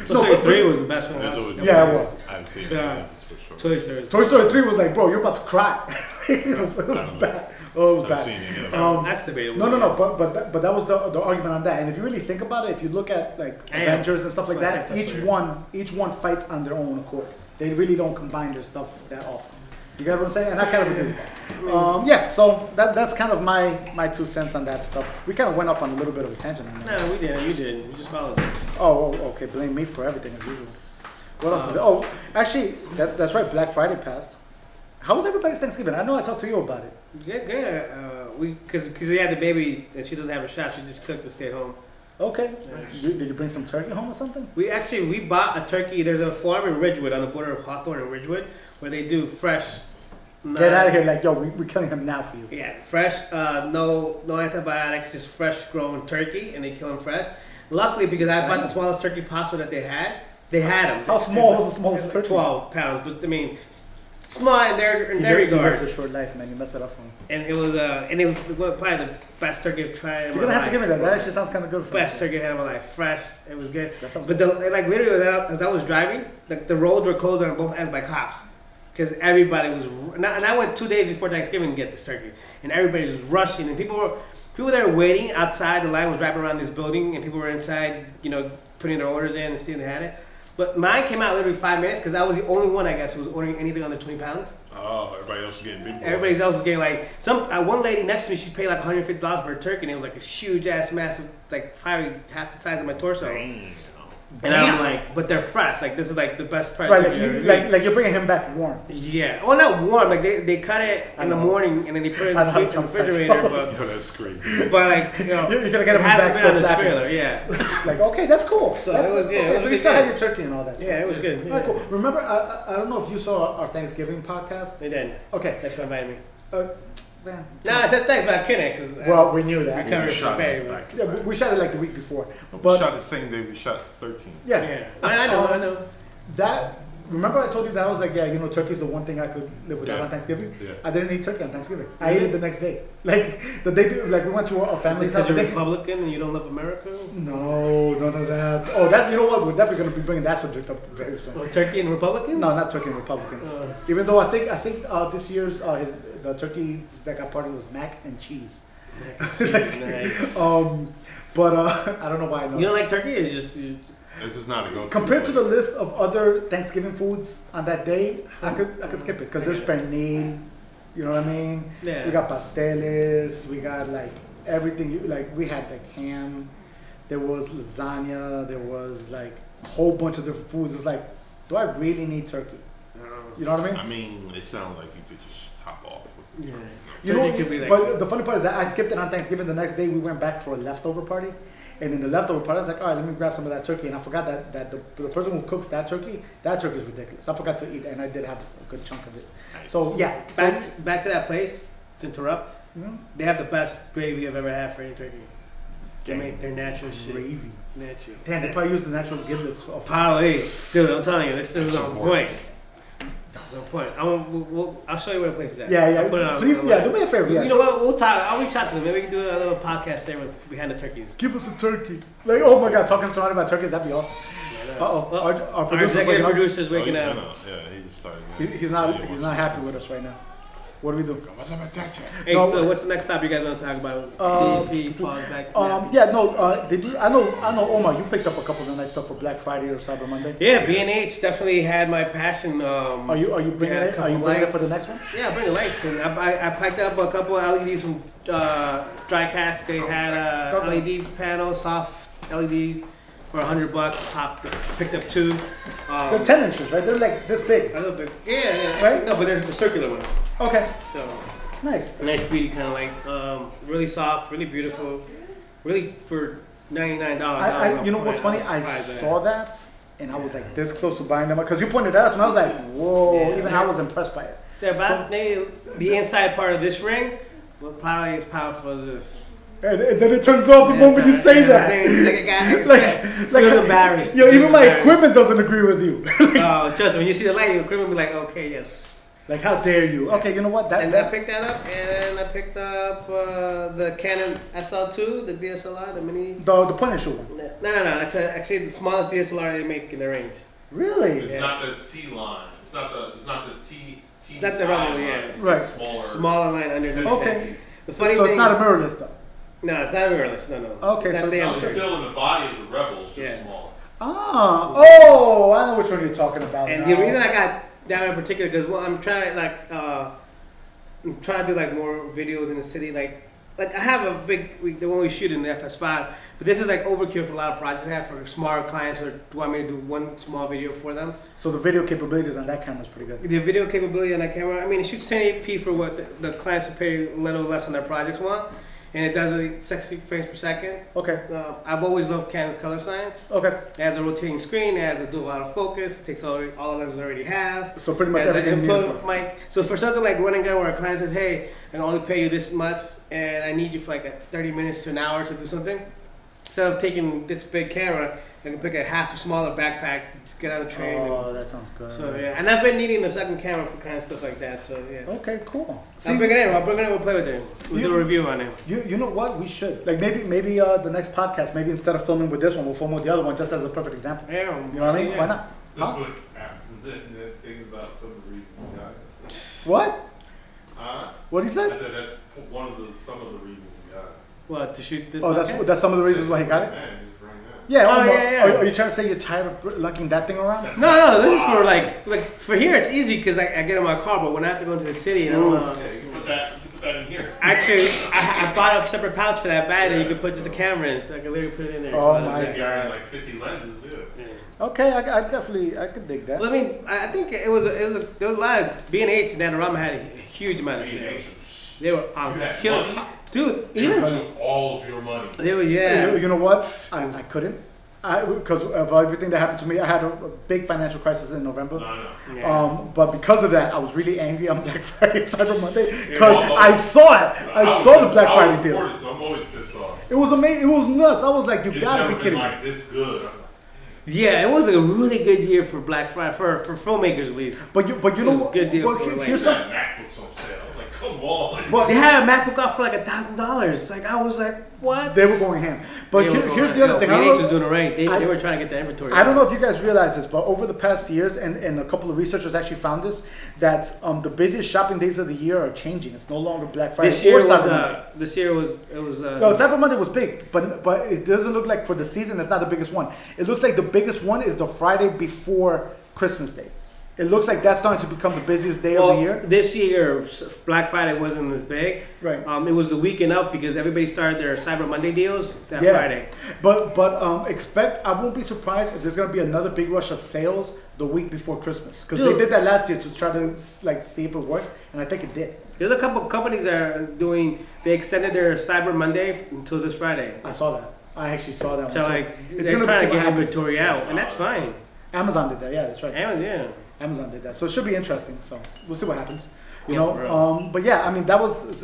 Story 3 was the best one. Yeah, it was. I haven't seen it. Toy Story. Toy Story 3 was like, bro, you're about to cry. it was bad. Oh, it was bad. That's debatable. No. But that was the argument on that. And if you really think about it, if you look at like Avengers and stuff like that, each one fights on their own accord. They really don't combine their stuff that often. You get what I'm saying? And I kind of agree with that. Yeah, so that's kind of my 2 cents on that stuff. We kind of went up on a little bit of a tangent on that. No, we didn't. You didn't. You just followed it. Oh, okay. Blame me for everything as usual. What else is there? Oh, actually, that's right. Black Friday passed. How was everybody's Thanksgiving? I know I talked to you about it. Good. Because he had the baby and she doesn't have a shot. She just cooked to stay at home. Okay. Did you bring some turkey home or something? We bought a turkey. There's a farm in Ridgewood on the border of Hawthorne and Ridgewood where they do fresh. Get out of here! Like, yo, we're killing him now for you. Yeah, fresh, no antibiotics, just fresh grown turkey, and they kill them fresh. Luckily, because I bought the smallest turkey possible that they had them. How small was the smallest turkey? 12 pounds, but I mean, small in their regards. You lived a short life, man. You messed it up for me. And it was probably the best turkey I've tried in my life. You're gonna have to give me that. That actually sounds kind of good. Best turkey I had in my life. Fresh, it was good. That sounds but good. like literally, as I was driving, the roads were closed on both ends by cops. Because everybody was, and I went 2 days before Thanksgiving to get this turkey, and everybody was rushing, and people there waiting outside. The line was wrapping around this building, and people were inside, putting their orders in and seeing they had it. But mine came out literally 5 minutes because I was the only one, I guess, who was ordering anything under 20 pounds. Oh, everybody else was getting big. Everybody else was getting like one lady next to me. She paid like $150 for a turkey, and it was like this huge ass, massive, like probably half the size of my torso. And I'm like, but they're fresh. Like, this is like the best price. Right, like you're bringing him back warm. Yeah. Well, not warm. Like they cut it in the morning and then they put it in the refrigerator. But yo, that's crazy. But like, you're gonna get him back still on the trailer. Yeah. Like, okay, that's cool. So it was so you still had your turkey and all that stuff. Yeah, it was good. All right, cool. Remember, I don't know if you saw our Thanksgiving podcast. They did. Okay. That's what invited me. Man. No, I said thanks, but I couldn't. Well, we knew that. We shot it like the week before. But we shot the same day we shot 13. Yeah. I know. Remember I told you that I was like, turkey's the one thing I could live without on Thanksgiving? Yeah. I didn't eat turkey on Thanksgiving. I ate it the next day. Like, the day, like we went to a family's house. Because you're Republican and you don't love America? No, none of that. Oh, that, you know what? We're definitely going to be bringing that subject up very soon. Oh, turkey and Republicans? No, not turkey and Republicans. Even though I think this year's, the turkeys that got party was mac and cheese. Nice. But I don't know why I know. You don't like turkey or just... It's just not a go-to. Compared to the list of other Thanksgiving foods on that day, I could skip it because there's pernil, you know what I mean? Yeah. We got pasteles, we got like everything. Like we had like ham, there was lasagna, there was like a whole bunch of different foods. It's like, do I really need turkey? You know what I mean? I mean, it sounds like you could just top off with the turkey. You know, but the funny part is that I skipped it on Thanksgiving. The next day we went back for a leftover party. And in the leftover part, I was like, all right, let me grab some of that turkey. And I forgot that the person who cooks that turkey is ridiculous. I forgot to eat, and I did have a good chunk of it. Nice. So, yeah. Back to that place, to interrupt, they have the best gravy I've ever had for any turkey. They make their natural gravy. Natural. Damn, they probably use the natural giblets. Probably. Dude, I'm telling you, this is on point. No point. I'll show you where the place is at. Yeah. Please, do me a favor. You know what? We'll talk. I'll reach out to them. Maybe we can do a little podcast there behind the turkeys. Give us a turkey. Like, oh my God, talking to somebody about turkeys, that'd be awesome. Our producer's waking up. Yeah, he just started. He's not happy with us right now. What do we do? What's up, attention? Hey, so what's the next topic you guys want to talk about? CP falls back. Did you? I know, Omar. You picked up a couple of nice stuff for Black Friday or Cyber Monday. Yeah, B&H definitely had my passion. Are you bringing it? Are you bringing it for the next one? Yeah, bring the lights, and I picked up a couple of LEDs from DryCast. They had a LED panel, soft LEDs. For $100, picked up two. They're 10 inches, right? They're like this big. A little bit. Yeah. Right? No, but they're the circular ones. Okay. So nice. Nice beauty, kind of like really soft, really beautiful, really for $99. You know what's funny? I saw that and I was like this close to buying them because you pointed that out to me. I was like, whoa! Yeah, even I was impressed by it. They're about the inside part of this ring, but probably as powerful as this. And then it turns off the moment you say that. Like embarrassed. Yo, even my equipment doesn't agree with you. Oh, trust me. When you see the light, your equipment will be like, okay, yes. Like, how dare you? Okay, you know what? I picked that up, and I picked up the Canon SL2, the DSLR, the mini. The point and shoot one. No. That's actually the smallest DSLR they make in their range. Really? It's not the T line. It's not the T. It's not the rumble, yeah. Right. Smaller line underneath. Okay. The funny so thing, it's not a mirrorless though. No, it's not a mirrorless. No. Okay, so it's still in the body of the Rebels, just small. Oh, I know which one you're talking about. And the reason I got that in particular because I'm trying to do like more videos in the city. Like like I have a big, the one we shoot in the FS5, but this is like overkill for a lot of projects I have for smart clients who want me to do one small video for them. So the video capabilities on that camera is pretty good. The video capability on that camera, I mean, it shoots 1080p for what the clients who pay a little less on their projects want, and it does 60 frames per second. Okay. I've always loved Canon's color science. Okay. It has a rotating screen, it has a dual autofocus, it takes all the lenses I already have. So pretty much everything you need for. So for something like running gun where a client says, hey, I can only pay you this much, and I need you for like 30 minutes to an hour to do something, instead of taking this big camera, I can pick a half a smaller backpack, just get on the train. Oh, that sounds good. So yeah, and I've been needing the second camera for kind of stuff like that. So yeah. Okay, cool. I'll bring it in. We'll play with it. We'll do a review on it. You know what? We should maybe the next podcast. Maybe instead of filming with this one, we'll film with the other one, just as a perfect example. Yeah. You know what I mean? Yeah. Why not? Huh? Thing about some of the reasons we got it. What? What he I said? said that's some of the reasons we got it. What, to shoot this? Oh, podcast? that's some of the reasons why he got it. Man, just bring that. Yeah. Oh, yeah. Are you trying to say you're tired of lugging that thing around? No, this is for like for here it's easy because I get in my car, but when I have to go into the city, and Yeah, you can put that in here. actually I bought a separate pouch for that bag that you could put just a camera in, so I can literally put it in there. Oh my Carrying god. like 50 lenses, yeah. Okay, I definitely could dig that. Well, I mean, I think there was a lot of B&H and Adorama had a huge amount of sales. They were killing, dude. They Even took all of your money. they were You know what? I couldn't. Because of everything that happened to me, I had a big financial crisis in November. No. Yeah. But because of that, I was really angry on Black Friday and Cyber Monday Yeah, because I saw it. I saw the Black Friday deals. So I'm always pissed off. It was amazing. It was nuts. I was like, you It's gotta never be been kidding me. like this good. Yeah, it was a really good year for Black Friday for filmmakers at least. But you It know was a what? good deal But for, like, here's That something. MacBook's on sale. I'm like, come on. But They had a MacBook off for like $1,000. Like I was like, what? they were going ham. But here's the other thing. B&H was I doing it right. They I- were trying to get the inventory. don't know if you guys realize this, but over the past years, and a couple of researchers actually found this, that the busiest shopping days of the year are changing. It's no longer Black Friday This year or was Cyber Monday. it was. No, Cyber Monday was big, but it doesn't look like for the season it's not the biggest one. It looks like the biggest one is the Friday before Christmas Day. It looks like that's starting to become the busiest day of the year. This year, Black Friday wasn't as big. Right. It was the weekend up because everybody started their Cyber Monday deals that Yeah. Friday. But I won't be surprised if there's gonna be another big rush of sales the week before Christmas, because they Dude. did that last year to try to like see if it works, and I think it did. There's a couple companies that are they extended their Cyber Monday until this Friday. I saw that. I actually saw that. So one. like it's they're gonna trying to keep get happening. inventory out, and that's fine. Amazon did that. Yeah, that's right. Amazon did that, so it should be interesting. So we'll see what happens. You Yeah, for know, but yeah, I mean that was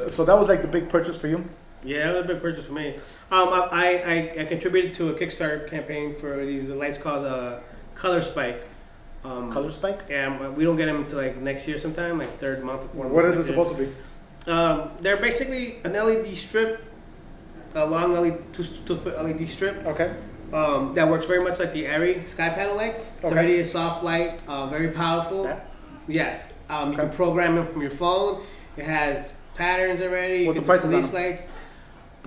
like the big purchase for you. Yeah, it was a big purchase for me. I contributed to a Kickstarter campaign for these lights called Color Spike. Color Spike. Yeah, we don't get them until like next year sometime, like third month or fourth. What month is it next year. supposed to be? They're basically an LED strip, a long LED, 2-foot LED strip. Okay. That works very much like the Airy sky panel lights. It's Okay. already a soft light, very powerful. That? Yes. You Okay. can program it from your phone. It has patterns already. You What's can the prices do on police it? lights.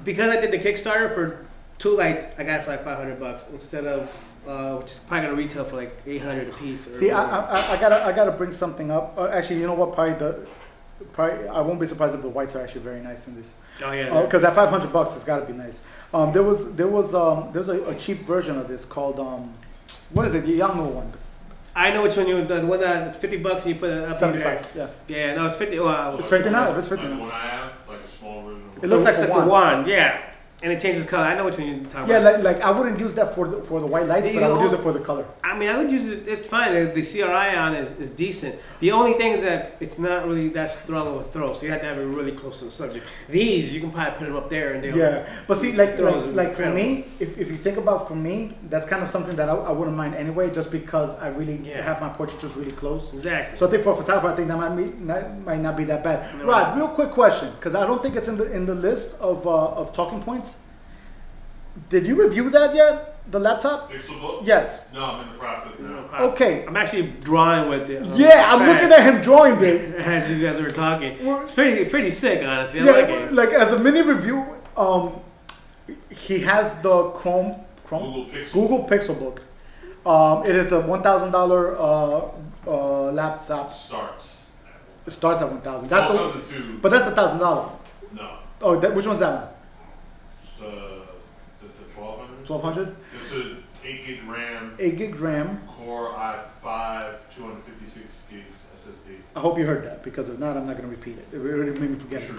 Because I did the Kickstarter for 2 lights, I got it for like $500 instead of which is probably gonna retail for like $800 a piece. Or See, more. I gotta bring something up. Actually, you know what? Probably I won't be surprised if the whites are actually very nice in this. Oh yeah. Because at $500, it's gotta be nice. There's a cheap version of this called what is it? The Yamaha one. I know which one you the one that's $50 and you put it up in there. 75. Yeah. Yeah, no, it's 50. Well, It's 50 now. It's Like 50 the now. one I have, like a small version. It looks like it's a like the wand. wand, yeah, and it changes color. I know which one you're talking Yeah, about. like I wouldn't use that for the white lights, but I would use it for the color. I mean, I would use it. It's fine. The CRI on is decent. The only thing is that it's not really that strong of a throw, so you have to have it really close to the subject. These you can probably put them up there and they'll. Yeah, but see, like for incredible. me, if you think about for me, that's kind of something that I wouldn't mind anyway, just because I really Yeah. have my portraitures really close. Exactly. So I think for a photographer, I think that might not be that bad. No. Rod, real quick question, because I don't think it's in the list of talking points. Did you review that yet? The laptop? Pixel book? Yes. No, I'm in the process now. Okay. I'm actually drawing with it. Yeah, I'm looking at him drawing this. As you guys were talking. Well- It's pretty sick, honestly. I Yeah, like it. like as a mini review, he has the Google Pixel book. It is the $1,000 laptop. Starts. It starts at $1,000. That's All comes in two. but that's the $1,000. No. Oh, which one's that one? The 1200. 1200. It's a 8 gig RAM. 8 gig RAM. Core i5, 256 gigs SSD. I hope you heard that, because if not, I'm not going to repeat it. It really made me forget it.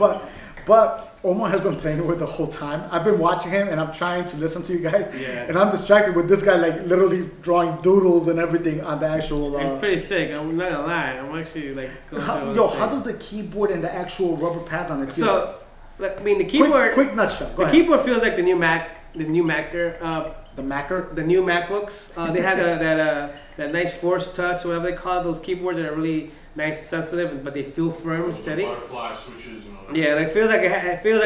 But Omar has been playing with it the whole time. I've been watching him, and I'm trying to listen to you guys. Yeah. And I'm distracted with this guy, like, literally drawing doodles and everything on the actual... It's pretty sick. I'm not going to lie. I'm actually, like... How does the keyboard and the actual rubber pads on the keyboard... So, I mean, the keyboard... Quick nutshell. The keyboard feels like the new Mac... The new Macker... The Macker? The new MacBooks. They had that nice Force Touch, whatever they call it, those keyboards that are really nice and sensitive, but they feel firm and steady. Butterfly switches and all that. Yeah, it feels like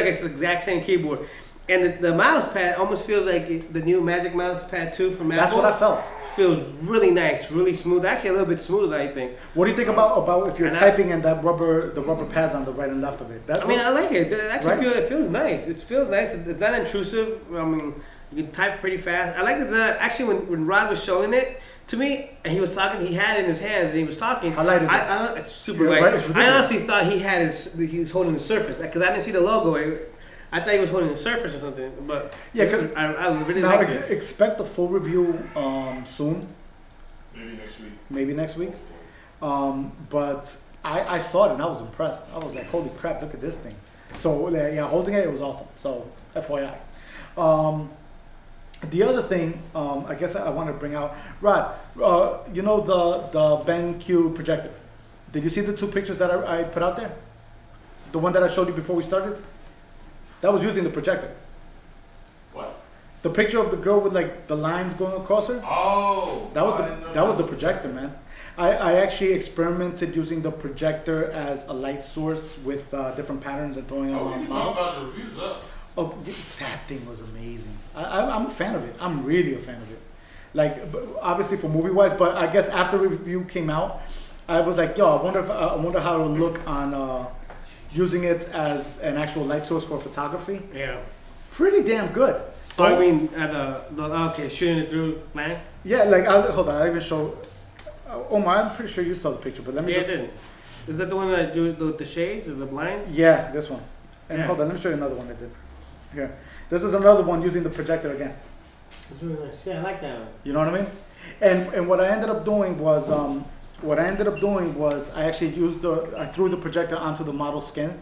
it's the exact same keyboard. And the mouse pad almost feels like the new Magic Mouse Pad 2 from Apple. That's what I felt. Feels really nice, really smooth. Actually, a little bit smoother, I think. What do you think about if you're typing and the rubber pads on the right and left of it? I like it. It actually feels nice. It feels nice. It's not intrusive. I mean, you can type pretty fast. I like that. Actually, when Rod was showing it to me and he was talking, he had it in his hands and he was talking. How light is it? It's super light. Right? I honestly thought he was holding the Surface because I didn't see the logo. I thought he was holding the Surface or something. But yeah, because I really like this. Expect the full review soon. Maybe next week. But I saw it and I was impressed. I was like, holy crap, look at this thing. So yeah, holding it was awesome. So FYI. The other thing, I guess I want to bring out, Rod, you know the BenQ projector. Did you see the 2 pictures that I put out there? The one that I showed you before we started? That was using the projector. What? The picture of the girl with like the lines going across her? Oh! That was the projector, man. I actually experimented using the projector as a light source with different patterns and throwing them on models. About the reviews up. Oh, that thing was amazing. I'm a fan of it. I'm really a fan of it. Like, obviously for movie-wise, but I guess after the review came out, I was like, yo, I wonder how it'll look on using it as an actual light source for photography. Yeah. Pretty damn good. Oh, I mean, okay, shooting it through Mac? Yeah, like, hold on, I even show. Omar, I'm pretty sure you saw the picture, but let me just. I didn't. Is that the one that I do the shades or the blinds? Yeah, this one. And hold on, let me show you another one I did. Here. This is another one using the projector again. It's really nice. Yeah, I like that one. You know what I mean? And what I ended up doing was I actually I threw the projector onto the model skin,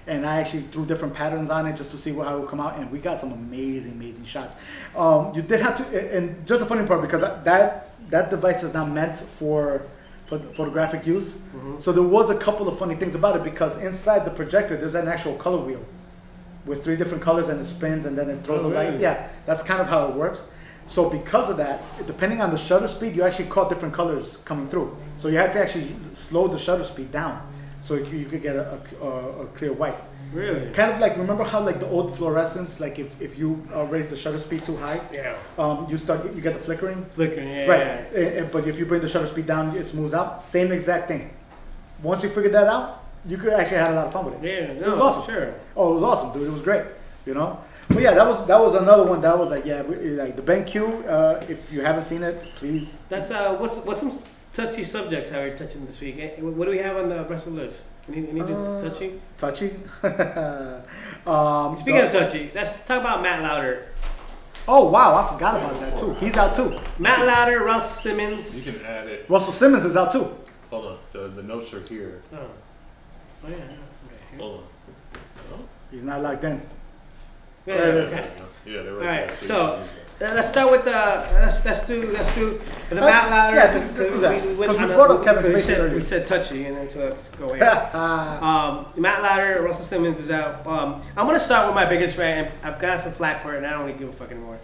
and I actually threw different patterns on it just to see how it would come out, and we got some amazing shots. You did have to, and just the funny part, because that device is not meant for photographic use. Mm-hmm. So there was a couple of funny things about it, because inside the projector there's an actual color wheel with 3 different colors, and it spins and then it throws the light. Yeah, that's kind of how it works. So because of that, depending on the shutter speed, you actually caught different colors coming through. So you had to actually slow the shutter speed down so you could get a clear white. Really? Kind of like, remember how like the old fluorescents, like if you raise the shutter speed too high, yeah, you get the flickering. Flickering, yeah. Right. Yeah. But if you bring the shutter speed down, it smooths out. Same exact thing. Once you figured that out, you could actually have a lot of fun with it. Yeah, it was awesome. Sure. Oh, it was awesome, dude. It was great. You know. But yeah, that was another one that was like, yeah, like the BenQ. If you haven't seen it, please. That's what's some touchy subjects how we're touching this week? What do we have on the rest of the list? Anything touchy? Touchy. Speaking of touchy, let's talk about Matt Lauder. Oh wow, I forgot about that too. He's out too. Matt Lauder, Russell Simmons. You can add it. Russell Simmons is out too. Hold on, the notes are here. Oh yeah. Okay. Hold on. Oh. He's not locked in. Yeah, there it is. Okay. Yeah, they're all right. right, so let's start with the let's do the Matt Lauder. Yeah, let's do that. Because we brought up Kevin Spacey earlier. We said touchy, and then so let's go ahead. Matt Lauder, Russell Simmons is out. I'm gonna start with my biggest rant. I've got some flack for it, and I don't really give a fucking more.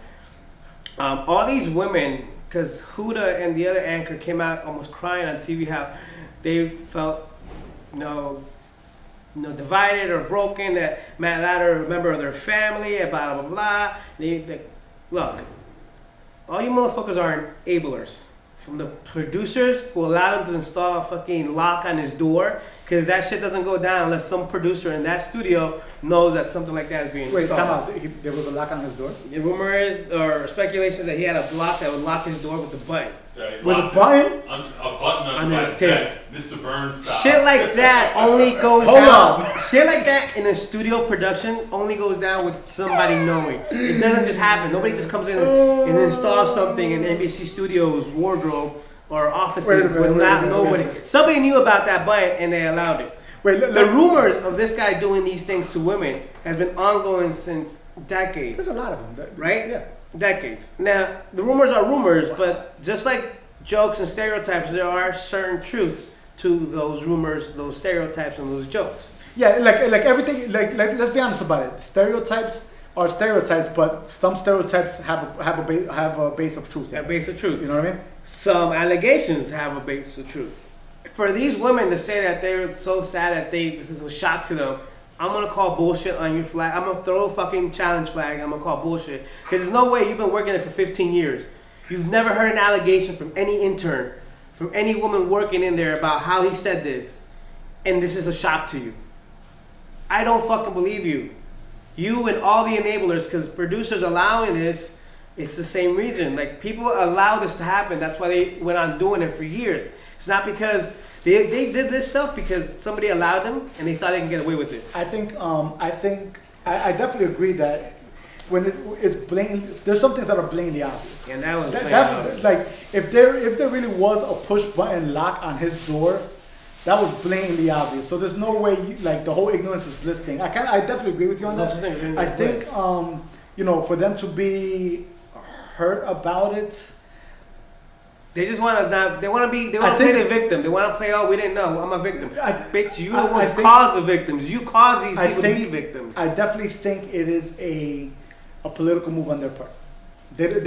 All these women, because Huda and the other anchor came out almost crying on TV how they felt, divided or broken, that Matt Lauder, a member of their family, and blah, blah, blah. Look, all you motherfuckers are enablers. From the producers who allowed him to install a fucking lock on his door Because that shit doesn't go down unless some producer in that studio knows that something like that is being Wait, installed. time out. There was a lock on his door? The rumor is, or speculation, that he had a block that would lock his door with the button. With a button? A button Under his tail. Mr. Burns style. Shit like that only goes Hold down. up. Shit like that in a studio production only goes down with somebody knowing. It doesn't just happen. Nobody just comes in and installs something in NBC Studios wardrobe or offices without nobody. Somebody knew about that button and they allowed it. The rumors of this guy doing these things to women has been ongoing since decades. There's a lot of them. Right? Yeah. Decades. Now, the rumors are rumors, but just like jokes and stereotypes, there are certain truths to those rumors, those stereotypes, and those jokes. Yeah, like everything. Like let's be honest about it. Stereotypes are stereotypes, but some stereotypes have a base of truth. A base of truth. You know what I mean? Some allegations have a base of truth. For these women to say that they're so sad that this is a shock to them, I'm gonna call bullshit on your flag. I'm gonna throw a fucking challenge flag. I'm gonna call bullshit. Because there's no way you've been working there for 15 years. You've never heard an allegation from any intern, from any woman working in there about how he said this, and this is a shock to you. I don't fucking believe you. You and all the enablers, because producers allowing this, it's the same reason. Like, people allow this to happen. That's why they went on doing it for years. It's not because they did this stuff because somebody allowed them and they thought they can get away with it. I definitely agree that when it's blatant, there's some things that are blatantly obvious. And that was like if there really was a push button lock on his door, that was blatantly obvious. So there's no way like the whole ignorance is bliss thing. I definitely agree with you on that. I think for them to be hurt about it. They just want to. They want to play the victim. They want to play. Oh, we didn't know. I'm a victim. Bitch, you the one who caused the victims. You caused these people to be victims. I definitely think it is a political move on their part. I'm done with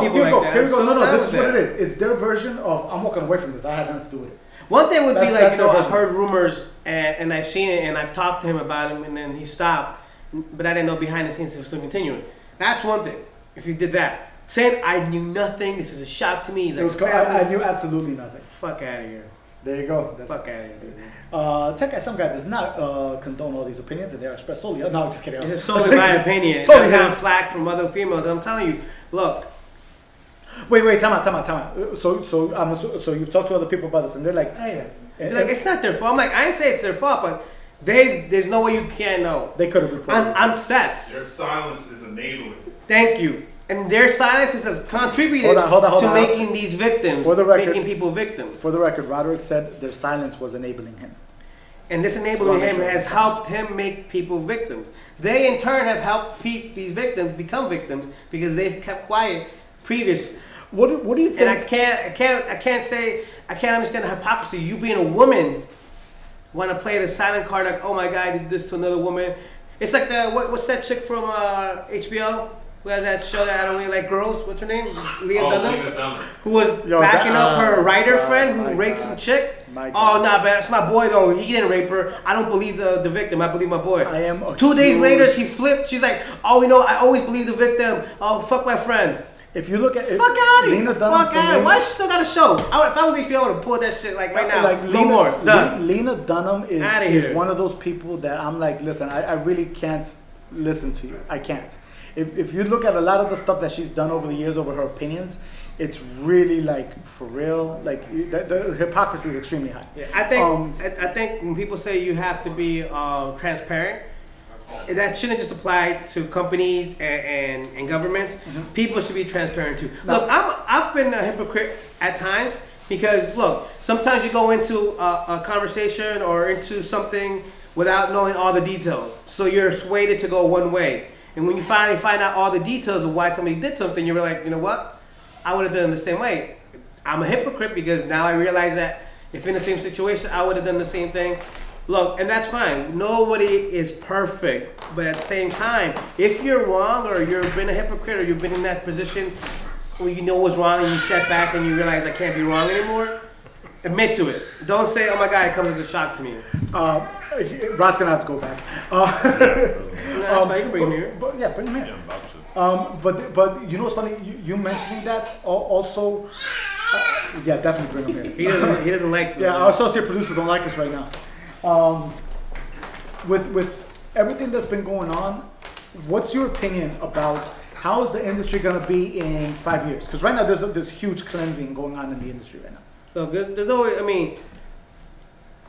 people like that. Here we go. No, this is what it is. It's their version of I'm walking away from this. I had nothing to do with it. One thing would be like, I've heard rumors and I've seen it and I've talked to him about him and then he stopped, but I didn't know behind the scenes he was still continuing. That's one thing. If you did that. Saying I knew nothing, this is a shock to me. Like, I knew absolutely nothing. Fuck out of here. There you go. Fuck out of here. TechGuySomeGuy does not condone all these opinions, and they are expressed solely. No, just kidding. It's solely my opinion. Solely his. Flack from other females. I'm telling you. Look. Wait. Time out. So you've talked to other people about this, and they're like, they're like, it's not their fault. I'm like, I didn't say it's their fault, but there's no way you can know. They could have reported on sets. Their silence is enabling. Thanh you. And their silence has contributed to making these victims, making people victims. For the record, Roderick said their silence was enabling him. And this enabling him has helped him make people victims. They in turn have helped these victims become victims because they've kept quiet previously. What do you think? And I can't understand the hypocrisy. You being a woman want to play the silent card like, oh my God, I did this to another woman. It's like what's that chick from HBO? Who has that show that I don't really like girls? What's her name? Leah Dunham? Who was backing up her writer friend who raped some chick? Oh, nah, man, it's my boy though. He didn't rape her. I don't believe the victim. I believe my boy. 2 days later, she flipped. She's like, oh, I always believe the victim. Oh, fuck my friend. If you look at fuck out of here. Fuck out of here. Why she still got a show? If I was HBO, I would have pulled that shit like right now. Like, no more. Done. Lena Dunham is one of those people that I'm like, listen, I really can't listen to you. I can't. If you look at a lot of the stuff that she's done over the years, over her opinions, it's really like for real. Like the hypocrisy is extremely high. Yeah, I think when people say you have to be transparent, that shouldn't just apply to companies and governments. Mm-hmm. People should be transparent too. Now, look, I've been a hypocrite at times because look, sometimes you go into a conversation or into something without knowing all the details, so you're swayed to go one way. And when you finally find out all the details of why somebody did something, you're like, you know what? I would have done it the same way. I'm a hypocrite because now I realize that if in the same situation, I would have done the same thing. Look, and that's fine. Nobody is perfect. But at the same time, if you're wrong or you've been a hypocrite or you've been in that position where you know what's wrong and you step back and you realize I can't be wrong anymore, admit to it. Don't say, oh my God, it comes as a shock to me. Rod's going to have to go back. Bring him here. Bring him here. But you know what's funny? You mentioning that also, Yeah, definitely bring him He here. doesn't like. Yeah, our associate producers don't like us right now. With everything that's been going on, what's your opinion about how is the industry going to be in 5 years? Because right now there's this huge cleansing going on in the industry right now. So there's always. I mean,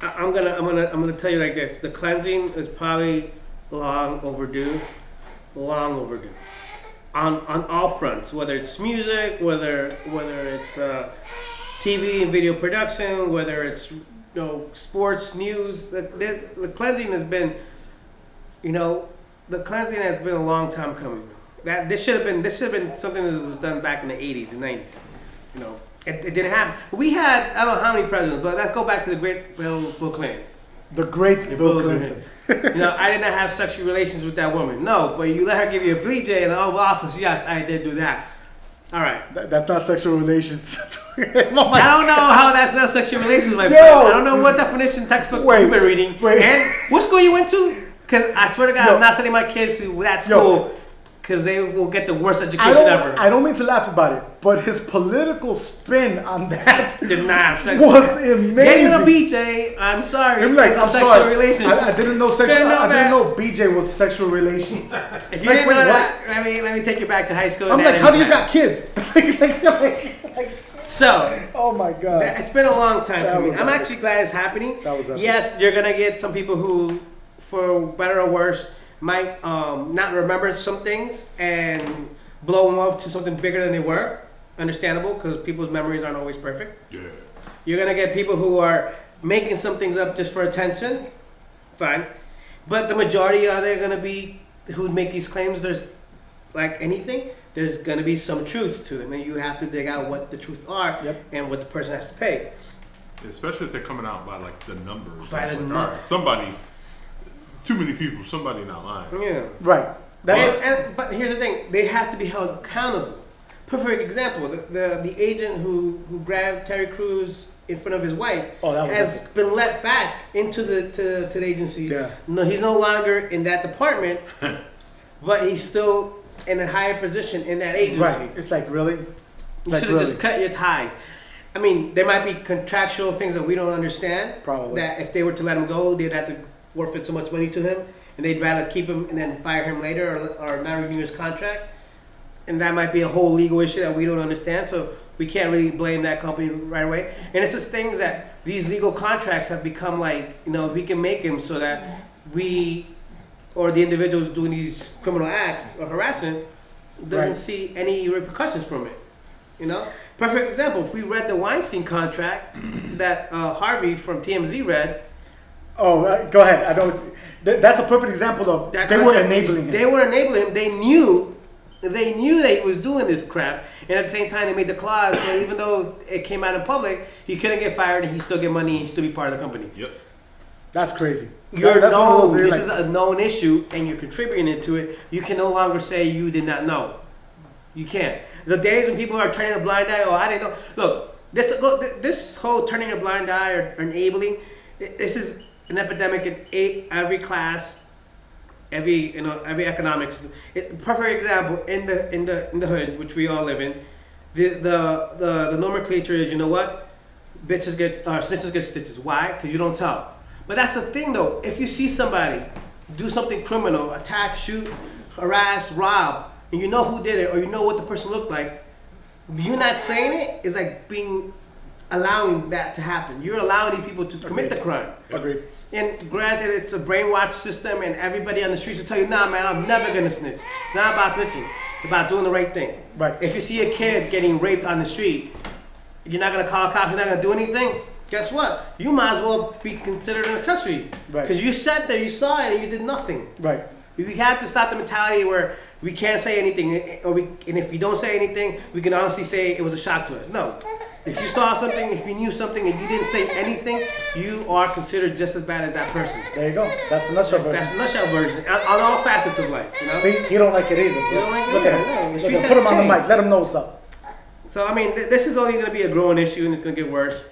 I'm gonna tell you like this: the cleansing is probably long overdue. Long overdue. On all fronts, whether it's music, whether it's TV and video production, whether it's sports news, the cleansing has been, the cleansing has been a long time coming. That this should have been something that was done back in the 80s and 90s. It didn't happen. We had I don't know how many presidents, but let's go back to the great Bill Clinton. The great Bill Clinton. I did not have sexual relations with that woman. No, but you let her give you a BJ in the Oval Office. Yes, I did do that. All right. That's not sexual relations. I don't know how that's not sexual relations, my friend. I don't know what definition textbook you've been reading. And what school you went to? Because I swear to God, I'm not sending my kids to that school. Because they will get the worst education ever. I don't mean to laugh about it, but his political spin on that did not have sex. Was amazing. Getting a BJ, I'm sorry. I'm like, I'm sexual sorry. Relations. I didn't know sexual. I didn't know BJ was sexual relations. If you didn't know that, let me take you back to high school. I'm like, how do you got kids? So, oh my God, it's been a long time coming. I'm actually glad it's happening. Yes, you're gonna get some people who, for better or worse, might not remember some things and blow them up to something bigger than they were. Understandable, because people's memories aren't always perfect. Yeah. You're gonna get people who are making some things up just for attention. Fine. But the majority are there gonna be who make these claims. There's like anything, there's gonna be some truth to them, and you have to dig out what the truth are and what the person has to pay. Especially if they're coming out by like the numbers. By the numbers. Somebody. Too many people, somebody not lying. Yeah. Right. But here's the thing, they have to be held accountable. Perfect example, the agent who grabbed Terry Crews in front of his wife has been let back into the agency. Yeah. No, he's no longer in that department, but he's still in a higher position in that agency. Right. It's like, really? You should have just cut your ties. I mean, there might be contractual things that we don't understand. Probably. That if they were to let him go, they'd have to forfeit so much money to him, and they'd rather keep him and then fire him later or not renew his contract. And that might be a whole legal issue that we don't understand, so we can't really blame that company right away. And it's just things that these legal contracts have become like, we can make them so that we, or the individuals doing these criminal acts or harassment, doesn't see any repercussions from it. Perfect example, if we read the Weinstein contract that Harvey from TMZ read. Oh, go ahead. I don't. That's a perfect example of they were enabling him. They were enabling him. They knew that he was doing this crap, and at the same time they made the clause so even though it came out in public, he couldn't get fired, and he still get money, and he still be part of the company. Yep. That's crazy. This is a known issue, and you're contributing to it. You can no longer say you did not know. You can't. The days when people are turning a blind eye, I didn't know. Look, this whole turning a blind eye or enabling, this is an epidemic in every class, every economics. It's a perfect example in the hood, which we all live in. The nomenclature is, bitches get snitches get stitches. Why? Because you don't tell. But that's the thing, though. If you see somebody do something criminal, attack, shoot, harass, rob, and you know who did it, or you know what the person looked like, you not saying it is like allowing that to happen. You're allowing these people to commit the crime. Agreed. And granted, it's a brainwash system, and everybody on the streets will tell you, nah, man, I'm never going to snitch. It's not about snitching. It's about doing the right thing. Right. If you see a kid getting raped on the street, you're not going to call cops, you're not going to do anything, guess what? You might as well be considered an accessory. Right. Because you sat there, you saw it, and you did nothing. Right. We have to stop the mentality where we can't say anything, and if we don't say anything, we can honestly say it was a shock to us. No. If you saw something, if you knew something, and you didn't say anything, you are considered just as bad as that person. There you go. That's the nutshell version. That's the nutshell version on all facets of life. See, he don't like it either. He don't like it Look either. at him. Put him on the mic. Let him know what's up. So I mean, this is only going to be a growing issue, and it's going to get worse.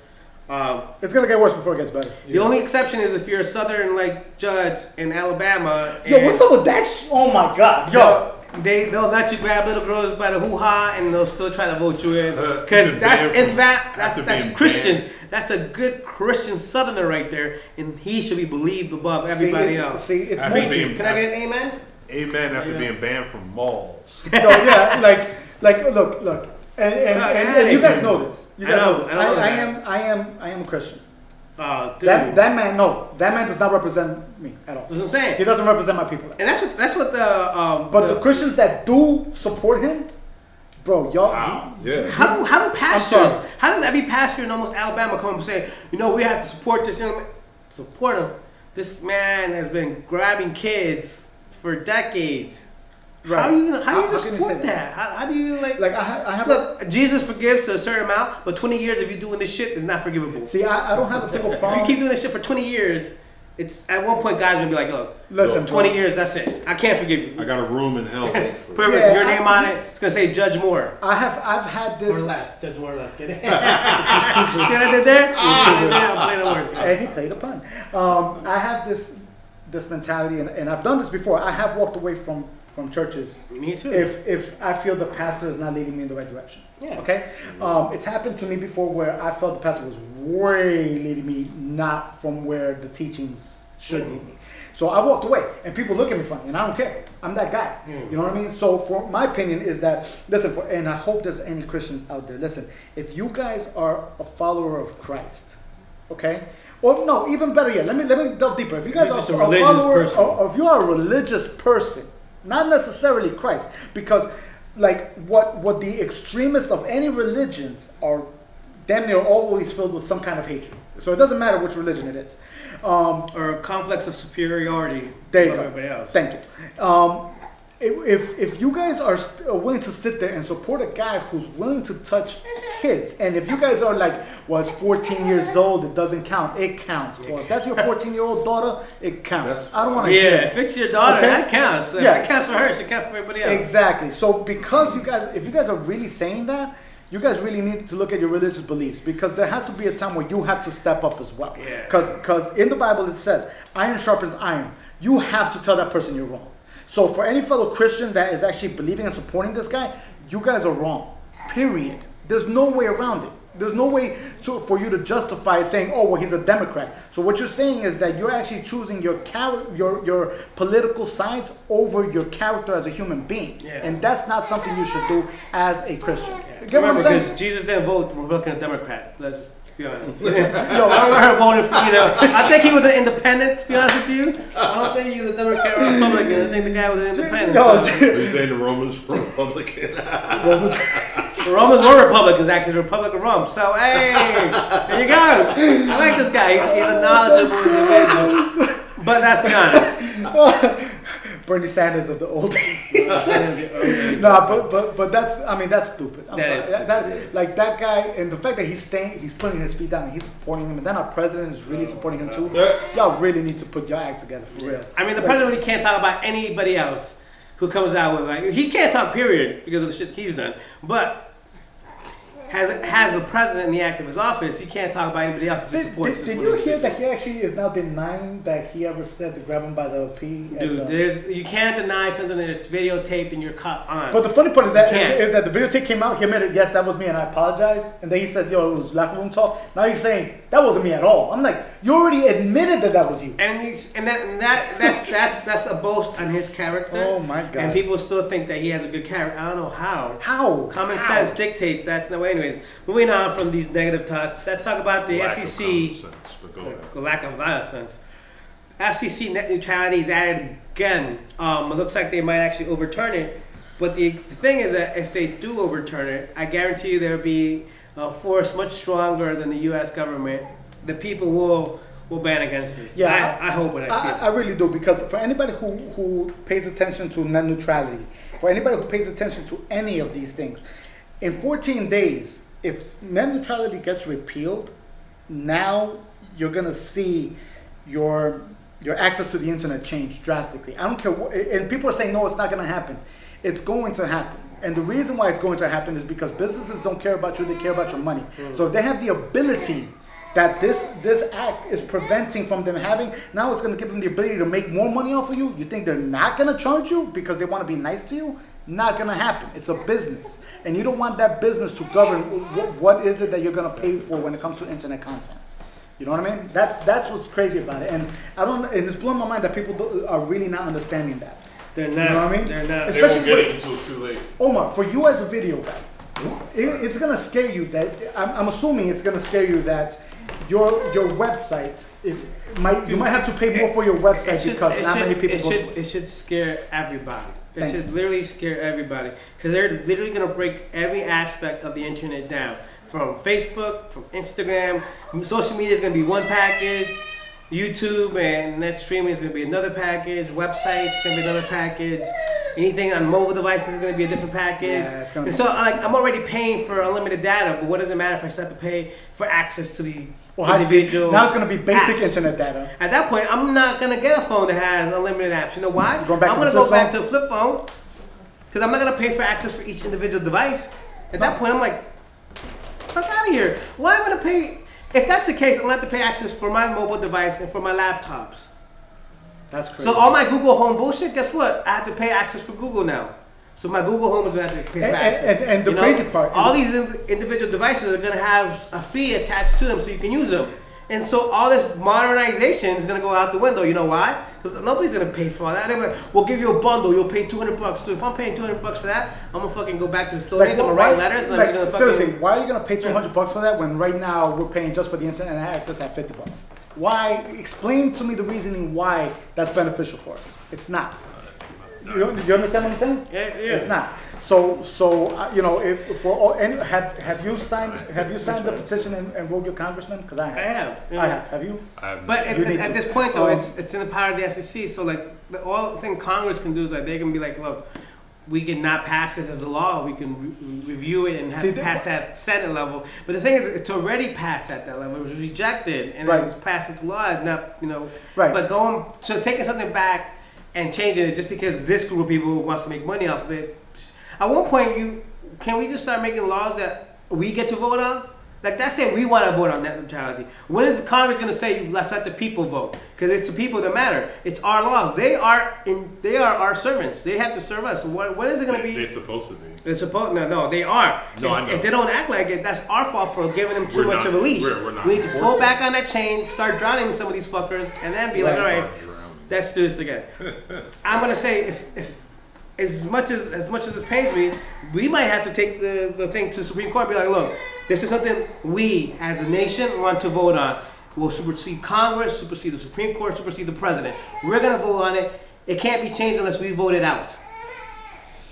It's going to get worse before it gets better. The only exception is if you're a Southern judge in Alabama. Yo, what's up with that? Oh my God. Yo. they'll let you grab little girls by the hoo-ha and they'll still try to vote you in. Because that's Christian. That's a good Christian Southerner right there, and he should be believed above everybody else. See, it's Can I get an amen? Amen after being banned from malls. No, yeah, like look, and you guys know this. You guys know this. I am a Christian. Dude. That man does not represent me at all. That's what I'm saying. He doesn't represent my people. And that's what the but the Christians that do support him, bro, y'all. Wow. Yeah. How do pastors? How does every pastor in almost Alabama come up and say, you know, we have to support this young man? Support him. This man has been grabbing kids for decades. Right. How do you support that? How do you like I have look, Jesus forgives to a certain amount, but 20 years if you're doing this shit is not forgivable. See, I don't have a single problem. If you keep doing this shit for 20 years, it's at one point God's gonna be like, look, listen, 20 years, that's it. I can't forgive you. I got a room in hell. Perfect. Your name on it. It's gonna say Judge Moore. I've had this. Or less. Judge Moore less. Get it? See what I did there? I'm playing the words. Hey, he played a pun. I have this mentality, and I've done this before. I have walked away from churches. Me too. If I feel the pastor is not leading me in the right direction. Yeah. Okay. It's happened to me before where I felt the pastor was way leading me not from where the teachings should lead me. So I walked away, and people look at me funny, and I don't care. I'm that guy. You know what I mean? So for my opinion is that and I hope there's any Christians out there. Listen, if you guys are a follower of Christ, okay. Or no, even better yet. Let me delve deeper. If you guys are a follower, or if you are a religious person. Not necessarily Christ, because like what the extremists of any religions are, damn near always filled with some kind of hatred. So it doesn't matter which religion it is, or a complex of superiority. There you go. Everybody else. Thank you. If you guys are willing to sit there and support a guy who's willing to touch kids, and if you guys are like, well, it's 14 years old, it doesn't count. It counts. Well, if that's your 14-year-old daughter, it counts. I don't want to hear it. If it's your daughter, that counts. If it counts for her, it should count for everybody else. Exactly. So because if you guys are really saying that, you guys really need to look at your religious beliefs, because there has to be a time where you have to step up as well. Because in the Bible it says, iron sharpens iron. You have to tell that person you're wrong. So for any fellow Christian that is actually believing and supporting this guy, you guys are wrong. Period. There's no way around it. There's no way for you to justify saying, oh, well, he's a Democrat. So what you're saying is that you're actually choosing your political sides over your character as a human being. And that's not something you should do as a Christian. Get what I'm saying? Because Jesus didn't vote Republican or Democrat. Let's be honest. I don't remember voting for either. I think he was an independent, to be honest with you. I don't think he was a Democrat or a Republican. I think the guy was an independent. Are you saying the Romans were Republican? The Romans were Republicans, actually, the Republic of Rome. So, hey, there you go. I like this guy. He's a knowledgeable individual. But let's be honest. Bernie Sanders of the old days. No, but that's stupid. I'm sorry. Like that guy, and the fact that he's putting his feet down and he's supporting him, and then our president is really supporting him too. Y'all really need to put your act together for real. I mean, the president really can't talk about anybody else who comes out with, like, he can't talk period because of the shit he's done, but has the president in the act of his office, he can't talk about anybody else who supports. Did you hear that he actually is now denying that he ever said to grab him by the pee? Dude, you can't deny something that's videotaped and you're caught on. But the funny part is that the videotape came out, he admitted, yes, that was me and I apologize. And then he says, yo, it was locker room talk. Now he's saying, that wasn't me at all. I'm like, you already admitted that was you. And that's a boast on his character. Oh my God. And people still think that he has a good character. I don't know how. How? Common sense dictates that's the way. Anyways, moving on from these negative talks, let's talk about the FCC. Lack of a lot of sense. FCC Net Neutrality is added again. It looks like they might actually overturn it. But the thing is that if they do overturn it, I guarantee you there will be a force much stronger than the U.S. government. The people will ban against this. Yeah, I hope it. I really do, because for anybody who pays attention to net neutrality, for anybody who pays attention to any of these things, in 14 days, if net neutrality gets repealed, now you're gonna see your access to the internet change drastically. I don't care what, and people are saying no, it's not gonna happen. It's going to happen. And the reason why it's going to happen is because businesses don't care about you, they care about your money. So if they have the ability that this act is preventing from them having. Now it's going to give them the ability to make more money off of you. You think they're not going to charge you because they want to be nice to you? Not going to happen. It's a business, and you don't want that business to govern what is it that you're going to pay for when it comes to internet content. You know what I mean? That's what's crazy about it, and and it's blowing my mind that people are really not understanding that. They're not. You know what I mean? They're not. They won't get it until it's too late. Omar, for you as a video guy, it's gonna scare you that I'm assuming it's gonna scare you that your website you might have to pay more for your website because not many people go to it. It should scare everybody. It should literally scare everybody because they're literally gonna break every aspect of the internet down. From Facebook, from Instagram, social media is gonna be one package. YouTube and net streaming is going to be another package. Websites is going to be another package. Anything on mobile devices is going to be a different package. Yeah, it's gonna be so I'm already paying for unlimited data, but what does it matter if I still have to pay for access to the individual? Now it's going to be basic apps. internet data. At that point, I'm not going to get a phone that has unlimited apps. You know why? I'm going to go back to a flip phone because I'm not going to pay for access for each individual device. At that point, I'm like, fuck out of here. Why am I going to pay? If that's the case, I'm going to have to pay access for my mobile device and for my laptops. That's crazy. So all my Google Home bullshit, guess what? I have to pay access for Google now. So my Google Home is going to have to pay for access. And the crazy part. All these individual devices are going to have a fee attached to them so you can use them. And so all this modernization is going to go out the window. You know why? Because nobody's going to pay for all that. They're like, we'll give you a bundle. You'll pay $200. So if I'm paying $200 for that, I'm going to fucking go back to the store. Like, I'm going to write letters. And I'm gonna seriously, why are you going to pay $200 for that when right now we're paying just for the internet access at $50? Why? Explain to me the reasoning why that's beneficial for us. It's not. You understand what I'm saying? Yeah. It's not. So you know, if for all, have you signed the petition and wrote your congressman? Because I have. I have. Have you? I have. But at this point, though, it's in the power of the FCC. So like, all thing Congress can do is like they can be like, look, we can not pass this as a law. We can review it and have to pass at Senate level. But the thing is, it's already passed at that level. It was rejected and it was passed into law. It's not, you know. Right. But taking something back and changing it just because this group of people wants to make money off of it. At one point, can we just start making laws that we get to vote on? Like that's it, we want to vote on net neutrality. When is Congress going to say let's let the people vote? Because it's the people that matter. It's our laws. They are our servants. They have to serve us. So what is it going to be? They're supposed to be. They're supposed. No, they are. No, I know. If they don't act like it, that's our fault for giving them too much of a leash. We're not we need to pull back on that chain, start drowning some of these fuckers, and then be like, all right, let's do this again. I'm going to say if as much as this pains me, we might have to take the thing to the Supreme Court and be like, look, this is something we as a nation want to vote on. We'll supersede Congress, supersede the Supreme Court, supersede the president. We're going to vote on it. It can't be changed unless we vote it out.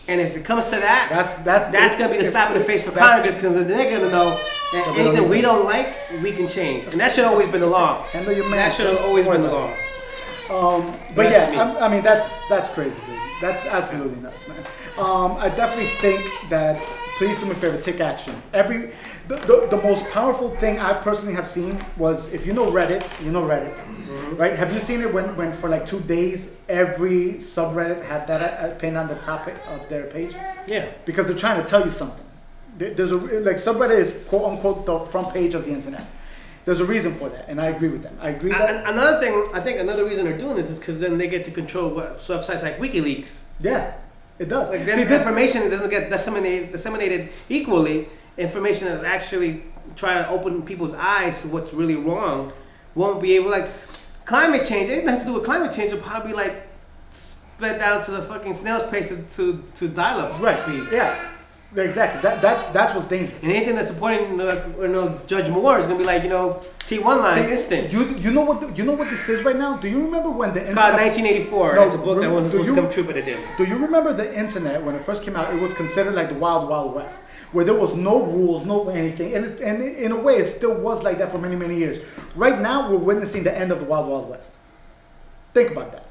And if it comes to that, that's going to be the slap in the face for Congress because they're going to know that anything we don't like, we can change. And that should have always been the law. That should have always been the law. But yeah, I mean, that's crazy, dude. That's absolutely nuts, man. I definitely think that, please do me a favor, take action. The most powerful thing I personally have seen was, if you know Reddit, right? Have you seen it when for like 2 days, every subreddit had that pinned on the top of their page? Yeah. Because they're trying to tell you something. There's subreddit is quote unquote the front page of the internet. There's a reason for that, and I agree with them. I agree that. Another thing, I think another reason they're doing this is because then they get to control websites like WikiLeaks. Yeah, it does. Like then information that doesn't get disseminated equally. Information that actually try to open people's eyes to what's really wrong won't be able. Like climate change, anything that has to do with climate change will probably like sped down to the fucking snail's pace to dial-up. Right. Speed. Yeah. Exactly. That's what's dangerous. And anything that's supporting Judge Moore is gonna be like T1 line instant. You know what this is right now? Do you remember when the internet? Called 1984. No, it's a book that wasn't supposed to come true, but it did. Do you remember the internet when it first came out? It was considered like the Wild Wild West, where there was no rules, no anything, and in a way it still was like that for many years. Right now we're witnessing the end of the Wild Wild West. Think about that.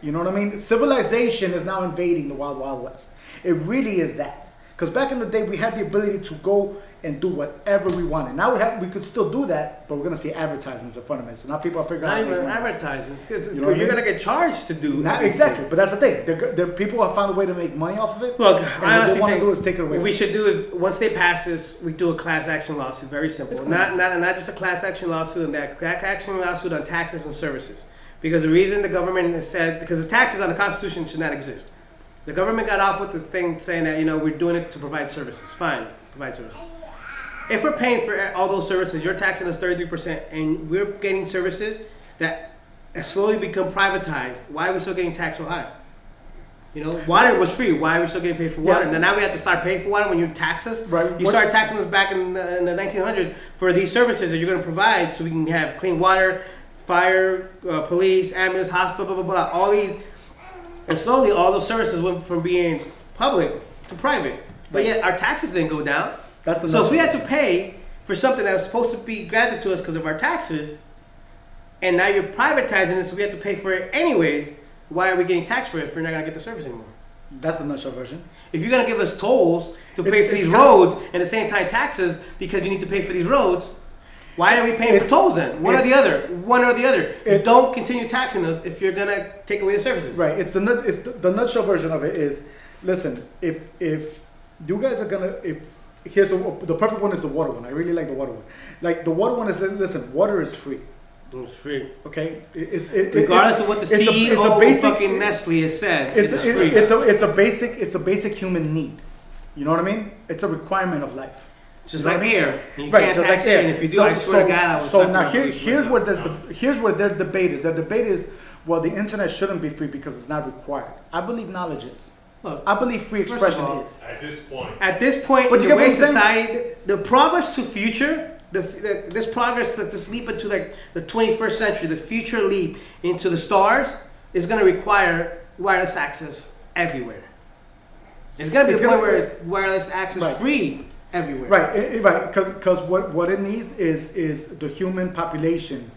You know what I mean? Civilization is now invading the Wild Wild West. It really is that. Because back in the day, we had the ability to go and do whatever we wanted. Now we could still do that, but we're going to see advertisements in front of it. So now people are figuring out. Not even advertisements. You know what I mean? You're going to get charged to do Not exactly, but that's the thing. People have found a way to make money off of it. Look, I honestly want to do is take it away. What we should do is, once they pass this, we do a class action lawsuit. Very simple. Not just a class action lawsuit, and that class action lawsuit on taxes and services. Because the reason the government has said, because the taxes on the Constitution should not exist. The government got off with the thing saying that, we're doing it to provide services. Fine, provide services. If we're paying for all those services, you're taxing us 33%, and we're getting services that slowly become privatized. Why are we still getting taxed so high? Water was free. Why are we still getting paid for water? Yeah. Now we have to start paying for water when you tax us. Right. You start taxing us back in the 1900s for these services that you're going to provide, so we can have clean water, fire, police, ambulance, hospital, blah, blah, blah, all these. And slowly all those services went from being public to private. But yet our taxes didn't go down. So if we had to pay for something that was supposed to be granted to us because of our taxes, and now you're privatizing it, so we have to pay for it anyways, why are we getting taxed for it if we're not going to get the service anymore? That's the nutshell version. If you're going to give us tolls to pay for these roads and at the same time taxes because you need to pay for these roads, why are we paying for tolls then? One or the other. One or the other. Don't continue taxing us if you're going to take away the services. Right. The nutshell version of it is, listen, if you guys are going to, here's the perfect one is the water one. I really like the water one. Like the water one is, listen, water is free. It's free. Okay? Regardless of what the CEO of fucking Nestle has said, it's free. It's a basic human need. You know what I mean? It's a requirement of life. Just like air. You can't tax air, and if you do, I swear to God, I will. So now here's where their debate is. Their debate is, well, the internet shouldn't be free because it's not required. I believe knowledge is. Look, I believe free expression is. At this point, but the way society, the progress to future, this progress that's leap into like the 21st century, the future leap into the stars is going to require wireless access everywhere. It's going to be the point where wireless access is free everywhere. Right. Because what it needs is the human population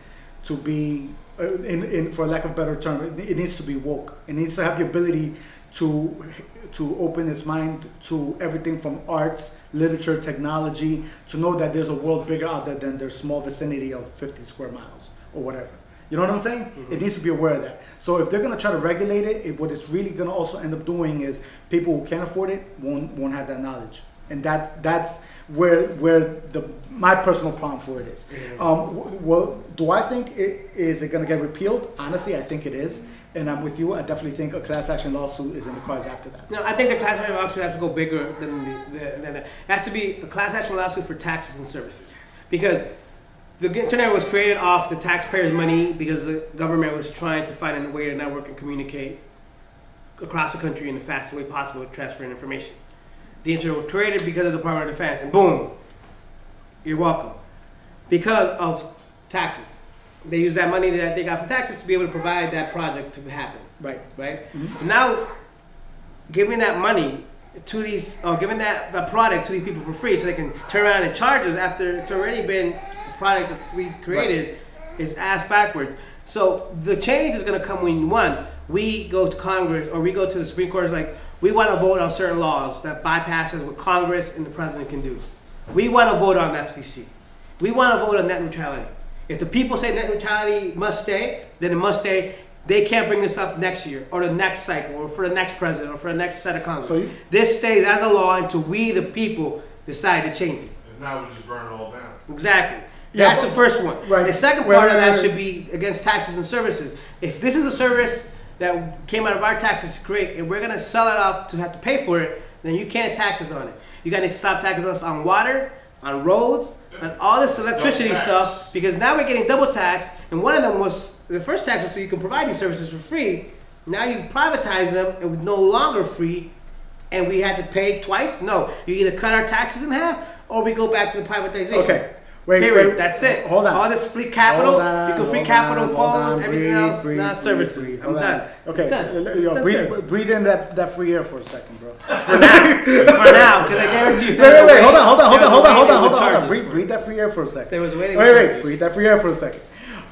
to be, for lack of a better term, it needs to be woke. It needs to have the ability to open its mind to everything from arts, literature, technology, to know that there's a world bigger out there than their small vicinity of 50 square miles or whatever. You know what I'm saying? Mm-hmm. It needs to be aware of that. So if they're going to try to regulate it, what it's really going to also end up doing is people who can't afford it won't have that knowledge. And that's where my personal problem for it is. Mm-hmm. Well, do I think is it going to get repealed? Honestly, I think it is. And I'm with you. I definitely think a class action lawsuit is in the cards after that. No, I think the class action lawsuit has to go bigger than that. It has to be a class action lawsuit for taxes and services. Because the internet was created off the taxpayers' money because the government was trying to find a way to network and communicate across the country in the fastest way possible, transferring information. The internet was created because of the Department of Defense, and boom, you're welcome. Because of taxes. They use that money that they got from taxes to be able to provide that project to happen. Right. Mm-hmm. Now, giving that money to these, or giving that product to these people for free so they can turn around and charge us after it's already been a product that we created is ass backwards. So the change is going to come when, one, we go to Congress or we go to the Supreme Court, like, we want to vote on certain laws that bypasses what Congress and the president can do. We want to vote on the FCC. We want to vote on net neutrality. If the people say net neutrality must stay, then it must stay. They can't bring this up next year or the next cycle or for the next president or for the next set of Congress. So this stays as a law until we, the people, decide to change it. And now we just burn it all down. Exactly. That's the first one. Right. The second part of that should be against taxes and services. If this is a service that came out of our taxes to create, and we're going to sell it off to have to pay for it, then you can't tax us on it. You got to stop taxing us on water, on roads, and all this electricity stuff, because now we're getting double taxed, and one of them was, the first tax was so you can provide these services for free. Now you privatize them, and we're no longer free, and we had to pay twice? No. You either cut our taxes in half, or we go back to the privatization. Okay. Wait, that's it. Hold on. All this free capital, you can free capital, phones, everything else, not services. I'm done. Okay, breathe in that free air for a second, bro. For now, because I guarantee you. Wait, hold on. Breathe that free air for a second. There was a waiting. Wait, breathe that free air for a second.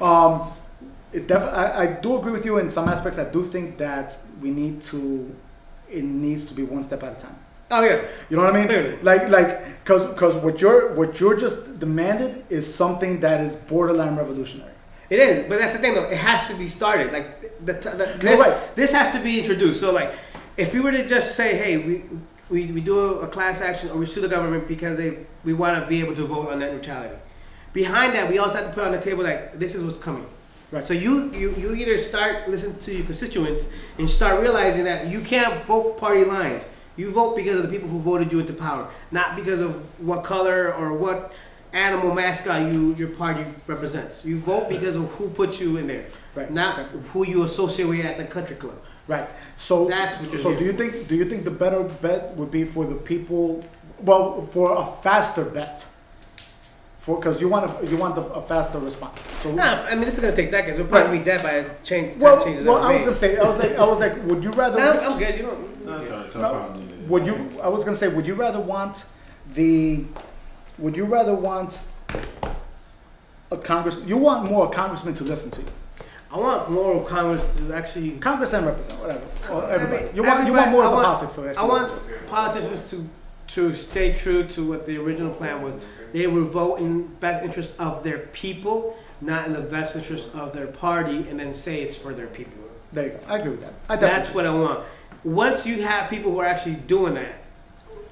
I do agree with you in some aspects. I do think that it needs to be one step at a time. Oh yeah. You know what I mean? Clearly. Because what you're just demanded is something that is borderline revolutionary. It is, but that's the thing though. It has to be started. Like this has to be introduced. So like, if we were to just say, hey, we do a class action or we sue the government because we want to be able to vote on net neutrality. Behind that, we also have to put on the table like this is what's coming. Right. So you either start listening to your constituents and start realizing that you can't vote party lines. You vote because of the people who voted you into power, not because of what color or what animal mascot your party represents. You vote because of who put you in there, right? Not who you associate with at the country club. Right. So that's what so do you think the better bet would be for the people? Well, for a faster bet. Because you want a faster response. So nah, I mean this is gonna take decades. We'll probably be dead by change. Well, changes I was gonna say, I was like, would you rather? I'm good. You don't. Would you? I was gonna say, would you rather want a Congress? You want more congressmen to listen to you. I want more of Congress to actually. Congress and represent whatever. Or everybody. You want more of the politics to actually. I want politicians to stay true to what the original plan was. They will vote in best interest of their people, not in the best interest of their party, and then say it's for their people. There you go. I agree with that. That's what I want. Once you have people who are actually doing that,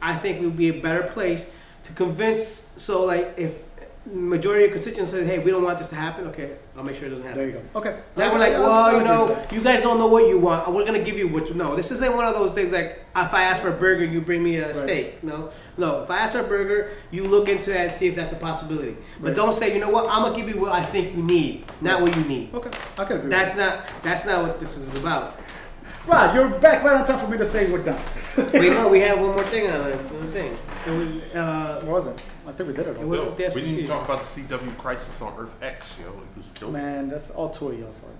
I think we'll be a better place to convince. So, like, if majority of constituents say, "Hey, we don't want this to happen," okay, I'll make sure it doesn't happen. There you go. Okay. Then we're like, well, you guys don't know what you want. We're gonna give you what you know. This isn't one of those things like if I ask for a burger, you bring me a steak. No. If I ask for a burger, you look into that and see if that's a possibility. But don't say, you know what, I'm gonna give you what I think you need, not what you need. Okay, I can agree. That's not what this is about. Right, you're back right on time for me to say we're done. we have one more thing on the thing. What was it? I think we did it all. We didn't even talk about the CW Crisis on Earth X, yo. It was dope. Man, that's all two of y'all, sorry.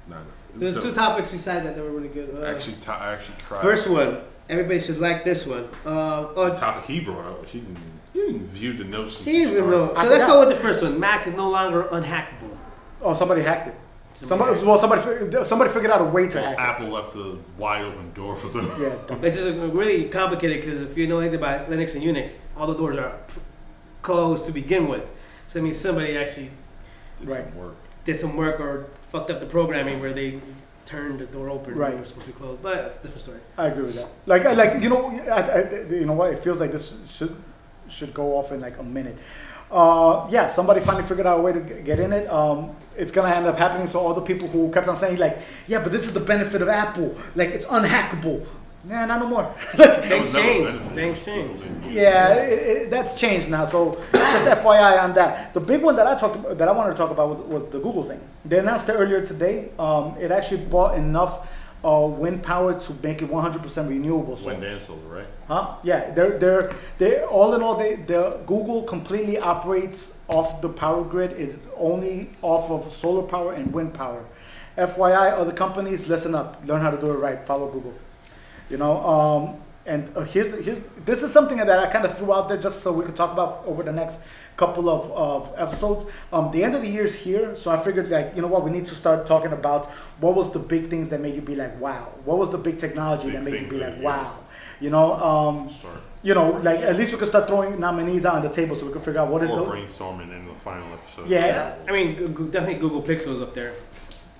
No. There's two topics beside that were really good. I actually tried. First one, everybody should like this one. The topic he brought up, he didn't view the notes. He didn't even know. So let's go with the first one. Mac is no longer unhackable. Oh, somebody hacked it. Somebody figured out a way to hack it. Apple left a wide open door for them. Yeah, it's just really complicated because if you know anything about Linux and Unix, all the doors are closed to begin with. So that means somebody actually did some work or fucked up the programming where they turned the door open when it was supposed to be closed. But that's a different story. I agree with that. You know what? It feels like this should go off in like a minute. Somebody finally figured out a way to get in it. It's gonna end up happening. So all the people who kept on saying like, yeah, but this is the benefit of Apple. Like it's unhackable. Nah, not no more. Things changed. Yeah, that's changed now. So just FYI on that. The big one that I wanted to talk about was the Google thing. They announced it earlier today. It actually bought enough wind power to make it 100% renewable. Wind and solar, right? Huh? Yeah, they're all in all. Google completely operates off the power grid. It's only off of solar power and wind power. FYI, other companies, listen up, learn how to do it right. Follow Google. You know, and here's this is something that I kind of threw out there just so we could talk about over the next couple of episodes. The end of the year is here, so I figured like, you know what, we need to start talking about what was the big things that made you be like, wow. What was the big technology that made you be like, wow. You know, you know, like at least we could start throwing nominees out on the table so we can figure out what is the brainstorming in the final episode. Yeah, I mean, definitely Google Pixel's up there.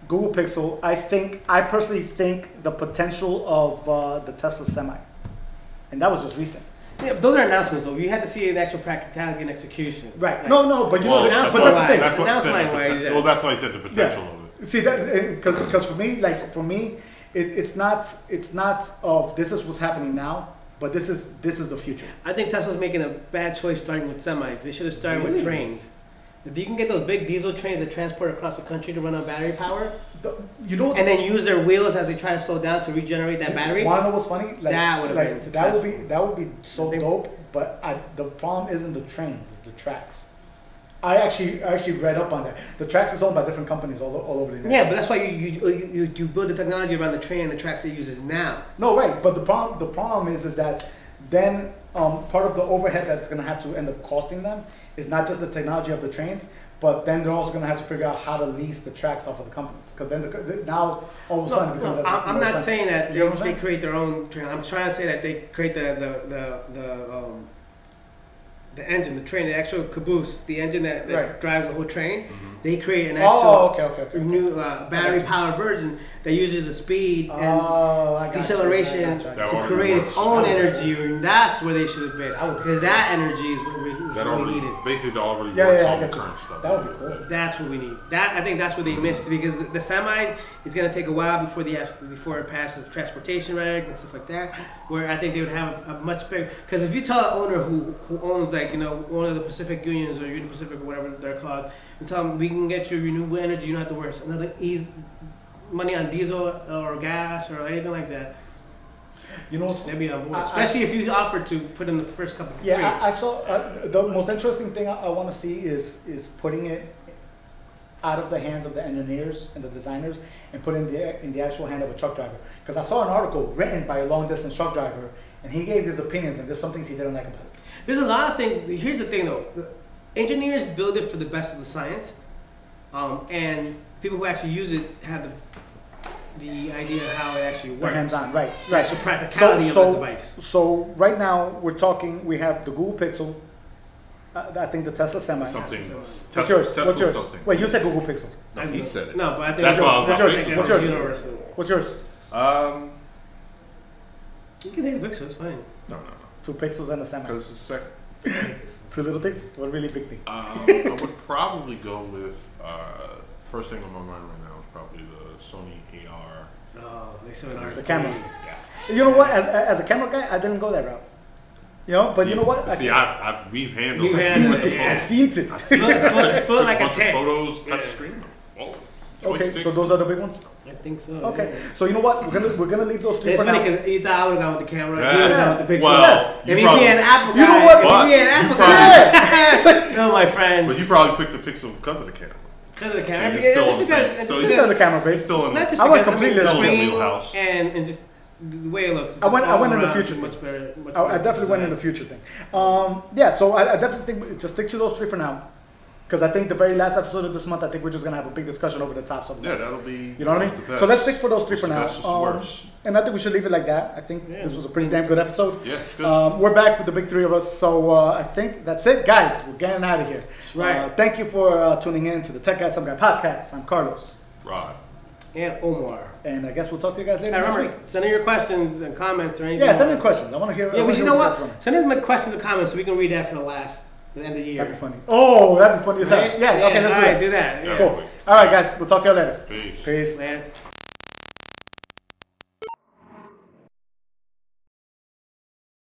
Google Pixel. I personally think the potential of the Tesla Semi, and that was just recent. Yeah, but those are announcements though. You had to see an actual practicality and execution. Right. Like, No, but you know, that's but that's the thing. That's why I said the potential of it. See that because for me, it's not of this is what's happening now, but this is the future. I think Tesla's making a bad choice starting with semis. They should have started with trains. If you can get those big diesel trains that transport across the country to run on battery power, and then use their wheels as they try to slow down to regenerate that battery. Want to know what's funny? Like, that would have been successful. That would be so dope. But the problem isn't the trains; it's the tracks. I actually read up on that. The tracks is owned by different companies all over the United States. Yeah, but that's why you build the technology around the train and the tracks it uses now. No, right. But the problem is that then part of the overhead that's going to have to end up costing them is not just the technology of the trains, But then they're also going to have to figure out how to lease the tracks off of the companies, because then now all of a sudden it becomes. I'm not saying that they create their own train. I'm trying to say that they create the engine, the train, the actual caboose, the engine that drives the whole train. They create an actual new battery-powered version that uses the speed and deceleration to create its own energy, and that's where they should have been. Because that energy is what we really needed. Basically, they already works on the current stuff. That would be cool. That's what we need. I think that's what they missed, because the semi is going to take a while before it passes transportation regs and stuff like that. Where I think they would have a much bigger. Because if you tell an owner who owns one of the Pacific Unions or Union Pacific or whatever they're called, and tell them we can get you renewable energy, you don't have to worry another money on diesel or gas or anything like that. They'd be on board, especially if you offer to put in the first couple. I saw the most interesting thing I want to see is putting it out of the hands of the engineers and the designers and put it in the actual hand of a truck driver. Because I saw an article written by a long distance truck driver, and he gave his opinions, and there's some things he didn't like about it. There's a lot of things. Here's the thing, though. Engineers build it for the best of the science, and people who actually use it have the idea of how it actually works. Hands-on, right. The practicality of the device. So right now we have the Google Pixel. I think the Tesla Semi. What's yours? Something. Wait, you said Google Pixel. No, he said it. No, but I think that's What's yours? You can take the Pixel. It's fine. No. 2 pixels and a Semi. Because it's second. 2 little things? What really big thing? I would probably go with first thing on my mind right now is probably the Sony AR. Oh, they said an the camera. Yeah. You know what? As a camera guy, I didn't go that route. But you know what? We've handled it. I've seen it. It's put like a 10. Photos, touch screen. Okay, so those are the big ones. I think so. Okay, so you know what? We're gonna leave those 3 it's for now. It's funny because he thought I would have gone with the camera. Yeah. He would have gone with the picture. Well, if he be an Apple guy, you know what? If he be an Apple guy, no, my friends. But you probably picked the Pixel because of the camera. Because of the camera. So you're still on the camera base. Still in I went completely in the wheelhouse. And just the way it looks. I went in the future thing. Much better. I definitely went in the future thing. So I definitely think just stick to those 3 for now. Because I think the very last episode of this month, I think we're just going to have a big discussion over the tops of it. Yeah, that'll be. You know what I mean? So let's stick for those 3 for now. And I think we should leave it like that. I think this was a pretty damn good episode. Yeah, good. We're back with the big 3 of us. So I think that's it. Guys, we're getting out of here. That's right. Thank you for tuning in to the Tech Guy Some Guy podcast. I'm Carlos. Rod. And Omar. And I guess we'll talk to you guys later next week. Send in your questions and comments or anything. Yeah, send in questions. I want to hear. Yeah, but you know what? Send in my questions and comments so we can read that for the end of the year. That'd be funny. Oh, that'd be funny as hell. Yeah, okay, let's do that. Cool. All right, guys. We'll talk to you later. Peace. Peace. Man.